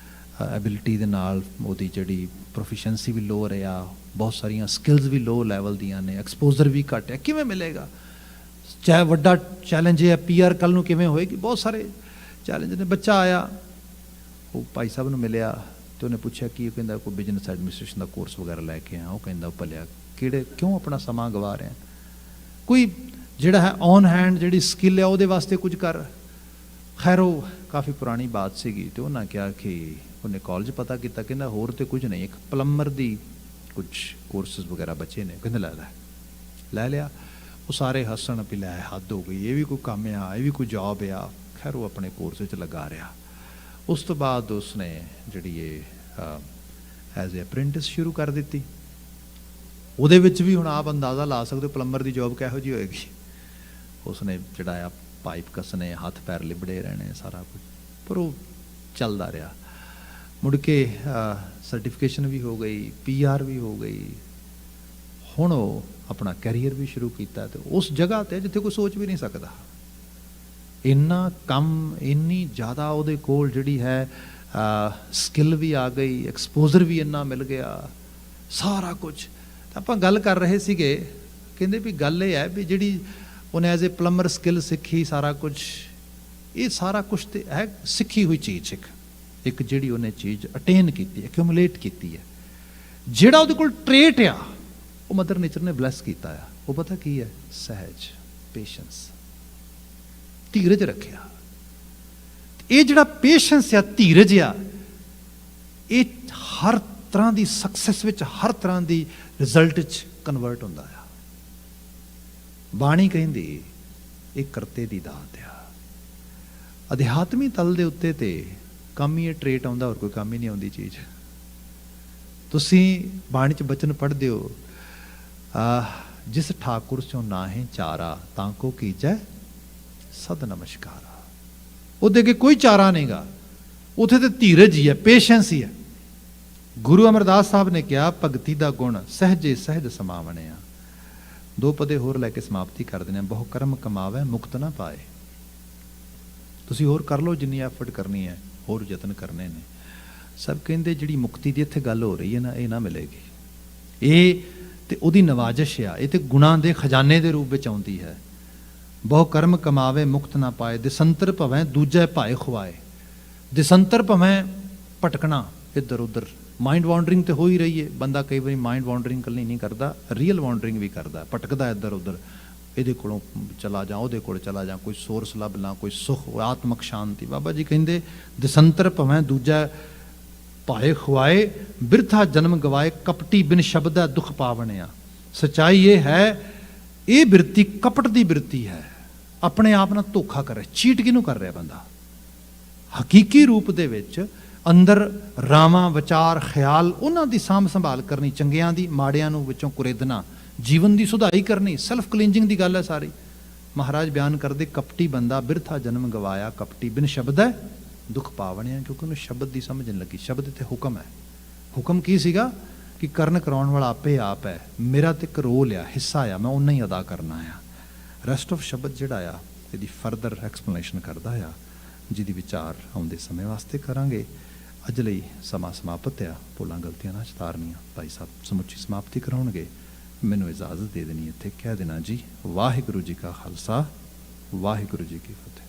A: ਐਬਿਲਿਟੀ ਦੇ ਨਾਲ ਉਹਦੀ ਜਿਹੜੀ ਪ੍ਰੋਫੀਸ਼ੈਂਸੀ ਵੀ ਲੋਅਰ ਆ, ਬਹੁਤ ਸਾਰੀਆਂ ਸਕਿੱਲਸ ਵੀ ਲੋ ਲੈਵਲ ਦੀਆਂ ਨੇ, ਐਕਸਪੋਜ਼ਰ ਵੀ ਘੱਟ ਹੈ, ਕਿਵੇਂ ਮਿਲੇਗਾ? ਚਾਹੇ ਵੱਡਾ ਚੈਲੰਜ ਹੈ PR ਕੱਲ੍ਹ ਨੂੰ ਕਿਵੇਂ ਹੋਏਗੀ, ਬਹੁਤ ਸਾਰੇ ਚੈਲੰਜ ਨੇ। ਬੱਚਾ ਆਇਆ, ਉਹ ਭਾਈ ਸਾਹਿਬ ਨੂੰ ਮਿਲਿਆ ਅਤੇ ਉਹਨੇ ਪੁੱਛਿਆ ਕੀ, ਉਹ ਕਹਿੰਦਾ ਕੋਈ ਬਿਜ਼ਨਸ ਐਡਮਿਨਿਸਟ੍ਰੇਸ਼ਨ ਦਾ ਕੋਰਸ ਵਗੈਰਾ ਲੈ ਕੇ ਆਇਆ। ਉਹ ਕਹਿੰਦਾ ਭਲਿਆ ਕਿਹੜੇ, ਕਿਉਂ ਆਪਣਾ ਸਮਾਂ ਗਵਾ ਰਿਹਾ? ਕੋਈ ਜਿਹੜਾ ਹੈ ਔਨ ਹੈਂਡ ਜਿਹੜੀ ਸਕਿੱਲ ਹੈ ਉਹਦੇ ਵਾਸਤੇ ਕੁਝ ਕਰ। ਖੈਰ ਉਹ ਕਾਫੀ ਪੁਰਾਣੀ ਬਾਤ ਸੀਗੀ, ਅਤੇ ਉਹਨਾਂ ਕਿਹਾ ਕਿ ਉਹਨੇ ਕਾਲਜ ਪਤਾ ਕੀਤਾ, ਕਹਿੰਦਾ ਹੋਰ ਤਾਂ ਕੁਝ ਨਹੀਂ, ਇੱਕ ਪਲੰਬਰ ਦੀ ਕੁਝ ਕੋਰਸਿਸ ਵਗੈਰਾ ਬੱਚੇ ਨੇ। ਕਹਿੰਦੇ ਲੈ ਲਿਆ। ਉਹ ਸਾਰੇ ਹੱਸਣ ਵੀ ਲੈ ਹੱਦ ਹੋ ਗਈ, ਇਹ ਵੀ ਕੋਈ ਕੰਮ ਆ, ਇਹ ਵੀ ਕੋਈ ਜੋਬ ਆ। ਖੈਰ ਉਹ ਆਪਣੇ ਕੋਰਸ ਵਿੱਚ ਲੱਗਾ ਰਿਹਾ। ਉਸ ਤੋਂ ਬਾਅਦ ਉਸਨੇ ਜਿਹੜੀ ਇਹ ਐਜ਼ ਏ ਅਪ੍ਰੈਂਟਿਸ ਸ਼ੁਰੂ ਕਰ ਦਿੱਤੀ। ਉਹਦੇ ਵਿੱਚ ਵੀ ਹੁਣ ਆਪ ਅੰਦਾਜ਼ਾ ਲਾ ਸਕਦੇ ਹੋ ਪਲੰਬਰ ਦੀ ਜੋਬ ਕਿਹੋ ਜਿਹੀ ਹੋਏਗੀ। ਉਸਨੇ ਜਿਹੜਾ ਆ ਪਾਈਪ ਕੱਸਣੇ, ਹੱਥ ਪੈਰ ਲਿਬੜੇ ਰਹਿਣੇ, ਸਾਰਾ ਕੁਝ, ਪਰ ਉਹ ਚੱਲਦਾ ਰਿਹਾ। ਮੁੜ ਕੇ ਸਰਟੀਫਿਕੇਸ਼ਨ ਵੀ ਹੋ ਗਈ, PR ਵੀ ਹੋ ਗਈ। ਹੁਣ ਉਹ ਆਪਣਾ ਕੈਰੀਅਰ ਵੀ ਸ਼ੁਰੂ ਕੀਤਾ, ਅਤੇ ਉਸ ਜਗ੍ਹਾ 'ਤੇ ਜਿੱਥੇ ਕੋਈ ਸੋਚ ਵੀ ਨਹੀਂ ਸਕਦਾ। ਇੰਨਾ ਕੰਮ, ਇੰਨੀ ਜ਼ਿਆਦਾ ਉਹਦੇ ਕੋਲ ਜਿਹੜੀ ਹੈ ਸਕਿੱਲ ਵੀ ਆ ਗਈ, ਐਕਸਪੋਜ਼ਰ ਵੀ ਇੰਨਾ ਮਿਲ ਗਿਆ, ਸਾਰਾ ਕੁਝ। ਆਪਾਂ ਗੱਲ ਕਰ ਰਹੇ ਸੀਗੇ, ਕਹਿੰਦੇ ਵੀ ਗੱਲ ਇਹ ਹੈ ਵੀ ਜਿਹੜੀ ਉਹਨੇ ਐਜ਼ ਏ ਪਲੰਬਰ ਸਕਿੱਲ ਸਿੱਖੀ, ਸਾਰਾ ਕੁਝ, ਇਹ ਸਾਰਾ ਕੁਝ ਤੇ ਹੈ ਸਿੱਖੀ ਹੋਈ ਚੀਜ਼। ਇੱਕ ਜਿਹੜੀ ਉਹਨੇ ਚੀਜ਼ ਅਟੇਨ ਕੀਤੀ, ਐਕਿਊਮੂਲੇਟ ਕੀਤੀ ਹੈ। ਜਿਹੜਾ ਉਹਦੇ ਕੋਲ ਟ੍ਰੇਟ ਆ, ਉਹ ਮਦਰ ਨੇਚਰ ਨੇ ਬਲੈਸ ਕੀਤਾ ਆ। ਉਹ ਪਤਾ ਕੀ ਹੈ? ਸਹਿਜ, ਪੇਸ਼ੈਂਸ, ਧੀਰਜ ਰੱਖਿਆ। ਇਹ ਜਿਹੜਾ ਪੇਸ਼ੈਂਸ ਆ, ਧੀਰਜ ਆ, ਇਹ ਹਰ ਤਰ੍ਹਾਂ ਦੀ ਸਕਸੈਸ ਵਿੱਚ, ਹਰ ਤਰ੍ਹਾਂ ਦੀ ਰਿਜ਼ਲਟ 'ਚ ਕਨਵਰਟ ਹੁੰਦਾ ਆ। ਬਾਣੀ ਕਹਿੰਦੀ ਇਹ ਕਰਤੇ ਦੀ ਦਾਤ ਆ। ਅਧਿਆਤਮੀ ਤਲ ਦੇ ਉੱਤੇ ਤੇ ਕੰਮ ਹੀ ਇਹ ਟ੍ਰੇਟ ਆਉਂਦਾ, ਹੋਰ ਕੋਈ ਕੰਮ ਹੀ ਨਹੀਂ ਆਉਂਦੀ ਚੀਜ਼। ਤੁਸੀਂ ਬਾਣੀ 'ਚ ਬਚਨ ਪੜ੍ਹਦੇ ਹੋ, ਜਿਸ ਠਾਕੁਰ ਚੋਂ ਨਾਹੀਂ ਚਾਰਾ, ਤਾਂ ਕੋ ਕੀਜੈ ਸਦ ਨਮਸਕਾਰਾ। ਉਹਦੇ ਅੱਗੇ ਕੋਈ ਚਾਰਾ ਨਹੀਂਗਾ, ਉੱਥੇ ਤੇ ਧੀਰਜ ਹੀ ਹੈ, ਪੇਸ਼ੈਂਸ ਹੀ ਹੈ। ਗੁਰੂ ਅਮਰਦਾਸ ਸਾਹਿਬ ਨੇ ਕਿਹਾ, ਭਗਤੀ ਦਾ ਗੁਣ ਸਹਿਜੇ ਸਹਿਜ ਸਮਾਵਣਿਆ। 2 ਪਦੇ ਹੋਰ ਲੈ ਕੇ ਸਮਾਪਤੀ ਕਰ ਦਿੰਦੇ ਆ। ਬਹੁ ਕਰਮ ਕਮਾਵੇ ਮੁਕਤ ਨਾ ਪਾਏ। ਤੁਸੀਂ ਹੋਰ ਕਰ ਲਓ, ਜਿੰਨੀ ਐਫਰਟ ਕਰਨੀ ਹੈ, ਹੋਰ ਯਤਨ ਕਰਨੇ ਨੇ। ਸਭ ਕਹਿੰਦੇ ਜਿਹੜੀ ਮੁਕਤੀ ਦੀ ਇੱਥੇ ਗੱਲ ਹੋ ਰਹੀ ਹੈ ਨਾ, ਇਹ ਨਾ ਮਿਲੇਗੀ। ਇਹ ਤੇ ਉਹਦੀ ਨਵਾਜ਼ਿਸ਼ ਆ, ਇਹ ਤੇ ਗੁਣਾਂ ਦੇ ਖਜ਼ਾਨੇ ਦੇ ਰੂਪ ਵਿੱਚ ਆਉਂਦੀ ਹੈ। ਬਹੁ ਕਰਮ ਕਮਾਵੇ ਮੁਕਤ ਨਾ ਪਾਏ, ਦਿਸੰਤਰ ਭਵੇਂ ਦੂਜੇ ਭਾਏ ਖੁਆਏ। ਦਿਸੰਤਰ ਭਵੇਂ ਭਟਕਣਾ ਇੱਧਰ ਉੱਧਰ, ਮਾਈਂਡ ਵਾਂਡਰਿੰਗ ਤੇ ਹੋ ਹੀ ਰਹੀ ਹੈ। ਬੰਦਾ ਕਈ ਵਾਰੀ ਮਾਈਂਡ ਵਾਂਡਰਿੰਗ ਇਕੱਲੀ ਨਹੀਂ ਕਰਦਾ, ਰੀਅਲ ਵਾਂਡਰਿੰਗ ਵੀ ਕਰਦਾ, ਭਟਕਦਾ ਇੱਧਰ ਉੱਧਰ। ਇਹਦੇ ਕੋਲੋਂ ਚਲਾ ਜਾ, ਉਹਦੇ ਕੋਲ ਚਲਾ ਜਾ, ਕੋਈ ਸੋਰਸ ਲੱਭ ਲਾਂ, ਕੋਈ ਸੁਖ, ਆਤਮਕ ਸ਼ਾਂਤੀ। ਬਾਬਾ ਜੀ ਕਹਿੰਦੇ ਦਿਸੰਤਰ ਭਵੇਂ ਦੂਜਾ ਭਾਏ ਖੁਆਏ, ਬਿਰਥਾ ਜਨਮ ਗਵਾਏ, ਕਪਟੀ ਬਿਨ ਸ਼ਬਦਾ ਦੁੱਖ ਪਾਵਣਿਆ। ਸੱਚਾਈ ਇਹ ਹੈ, ਇਹ ਬਿਰਤੀ ਕਪਟ ਦੀ ਬਿਰਤੀ ਹੈ। ਆਪਣੇ ਆਪ ਨਾਲ ਧੋਖਾ ਕਰ ਰਿਹਾ। ਚੀਟ ਕਿਹਨੂੰ ਕਰ ਰਿਹਾ ਬੰਦਾ? ਹਕੀਕੀ ਰੂਪ ਦੇ ਵਿੱਚ ਅੰਦਰ ਰਾਵਾਂ, ਵਿਚਾਰ, ਖਿਆਲ, ਉਹਨਾਂ ਦੀ ਸਾਂਭ ਸੰਭਾਲ ਕਰਨੀ, ਚੰਗਿਆਂ ਦੀ, ਮਾੜਿਆਂ ਨੂੰ ਵਿੱਚੋਂ ਕੁਰੇਦਣਾ, ਜੀਵਨ ਦੀ ਸੁਧਾਈ ਕਰਨੀ, ਸੈਲਫ ਕਲੀਨਜਿੰਗ ਦੀ ਗੱਲ ਹੈ ਸਾਰੀ। ਮਹਾਰਾਜ ਬਿਆਨ ਕਰਦੇ, ਕਪਟੀ ਬੰਦਾ ਬਿਰਥਾ ਜਨਮ ਗਵਾਇਆ, ਕਪਟੀ ਬਿਨ ਸ਼ਬਦ ਹੈ ਦੁੱਖ ਪਾਵਣਿਆ। ਕਿਉਂਕਿ ਉਹਨੂੰ ਸ਼ਬਦ ਦੀ ਸਮਝ ਨਹੀਂ ਲੱਗੀ। ਸ਼ਬਦ ਇੱਥੇ ਹੁਕਮ ਹੈ। ਹੁਕਮ ਕੀ ਸੀਗਾ? ਕਿ ਕਰਨ ਕਰਾਉਣ ਵਾਲਾ ਆਪੇ ਆਪ ਹੈ, ਮੇਰਾ ਤੇ ਇੱਕ ਰੋਲ ਆ, ਹਿੱਸਾ ਆ, ਮੈਂ ਓਨਾ ਹੀ ਅਦਾ ਕਰਨਾ ਆ। ਰੈਸਟ ਆਫ ਸ਼ਬਦ ਜਿਹੜਾ ਆ, ਇਹਦੀ ਫਰਦਰ ਐਕਸਪਲੇਨੇਸ਼ਨ ਕਰਦਾ ਆ, ਜਿਹਦੀ ਵਿਚਾਰ ਆਉਂਦੇ ਸਮੇਂ ਵਾਸਤੇ ਕਰਾਂਗੇ। ਅੱਜ ਲਈ ਸਮਾਂ ਸਮਾਪਤ ਆ। ਭੁੱਲਾਂ ਗਲਤੀਆਂ ਨਾ ਚਤਾਰਨੀਆਂ। ਭਾਈ ਸਾਹਿਬ ਸਮੁੱਚੀ ਸਮਾਪਤੀ ਕਰਾਉਣਗੇ। ਮੈਨੂੰ ਇਜਾਜ਼ਤ ਦੇ ਦੇਣੀ, ਇੱਥੇ ਕਹਿ ਦੇਣਾ ਜੀ, ਵਾਹਿਗੁਰੂ ਜੀ ਕਾ ਖਾਲਸਾ, ਵਾਹਿਗੁਰੂ ਜੀ ਕੀ ਫਤਿਹ।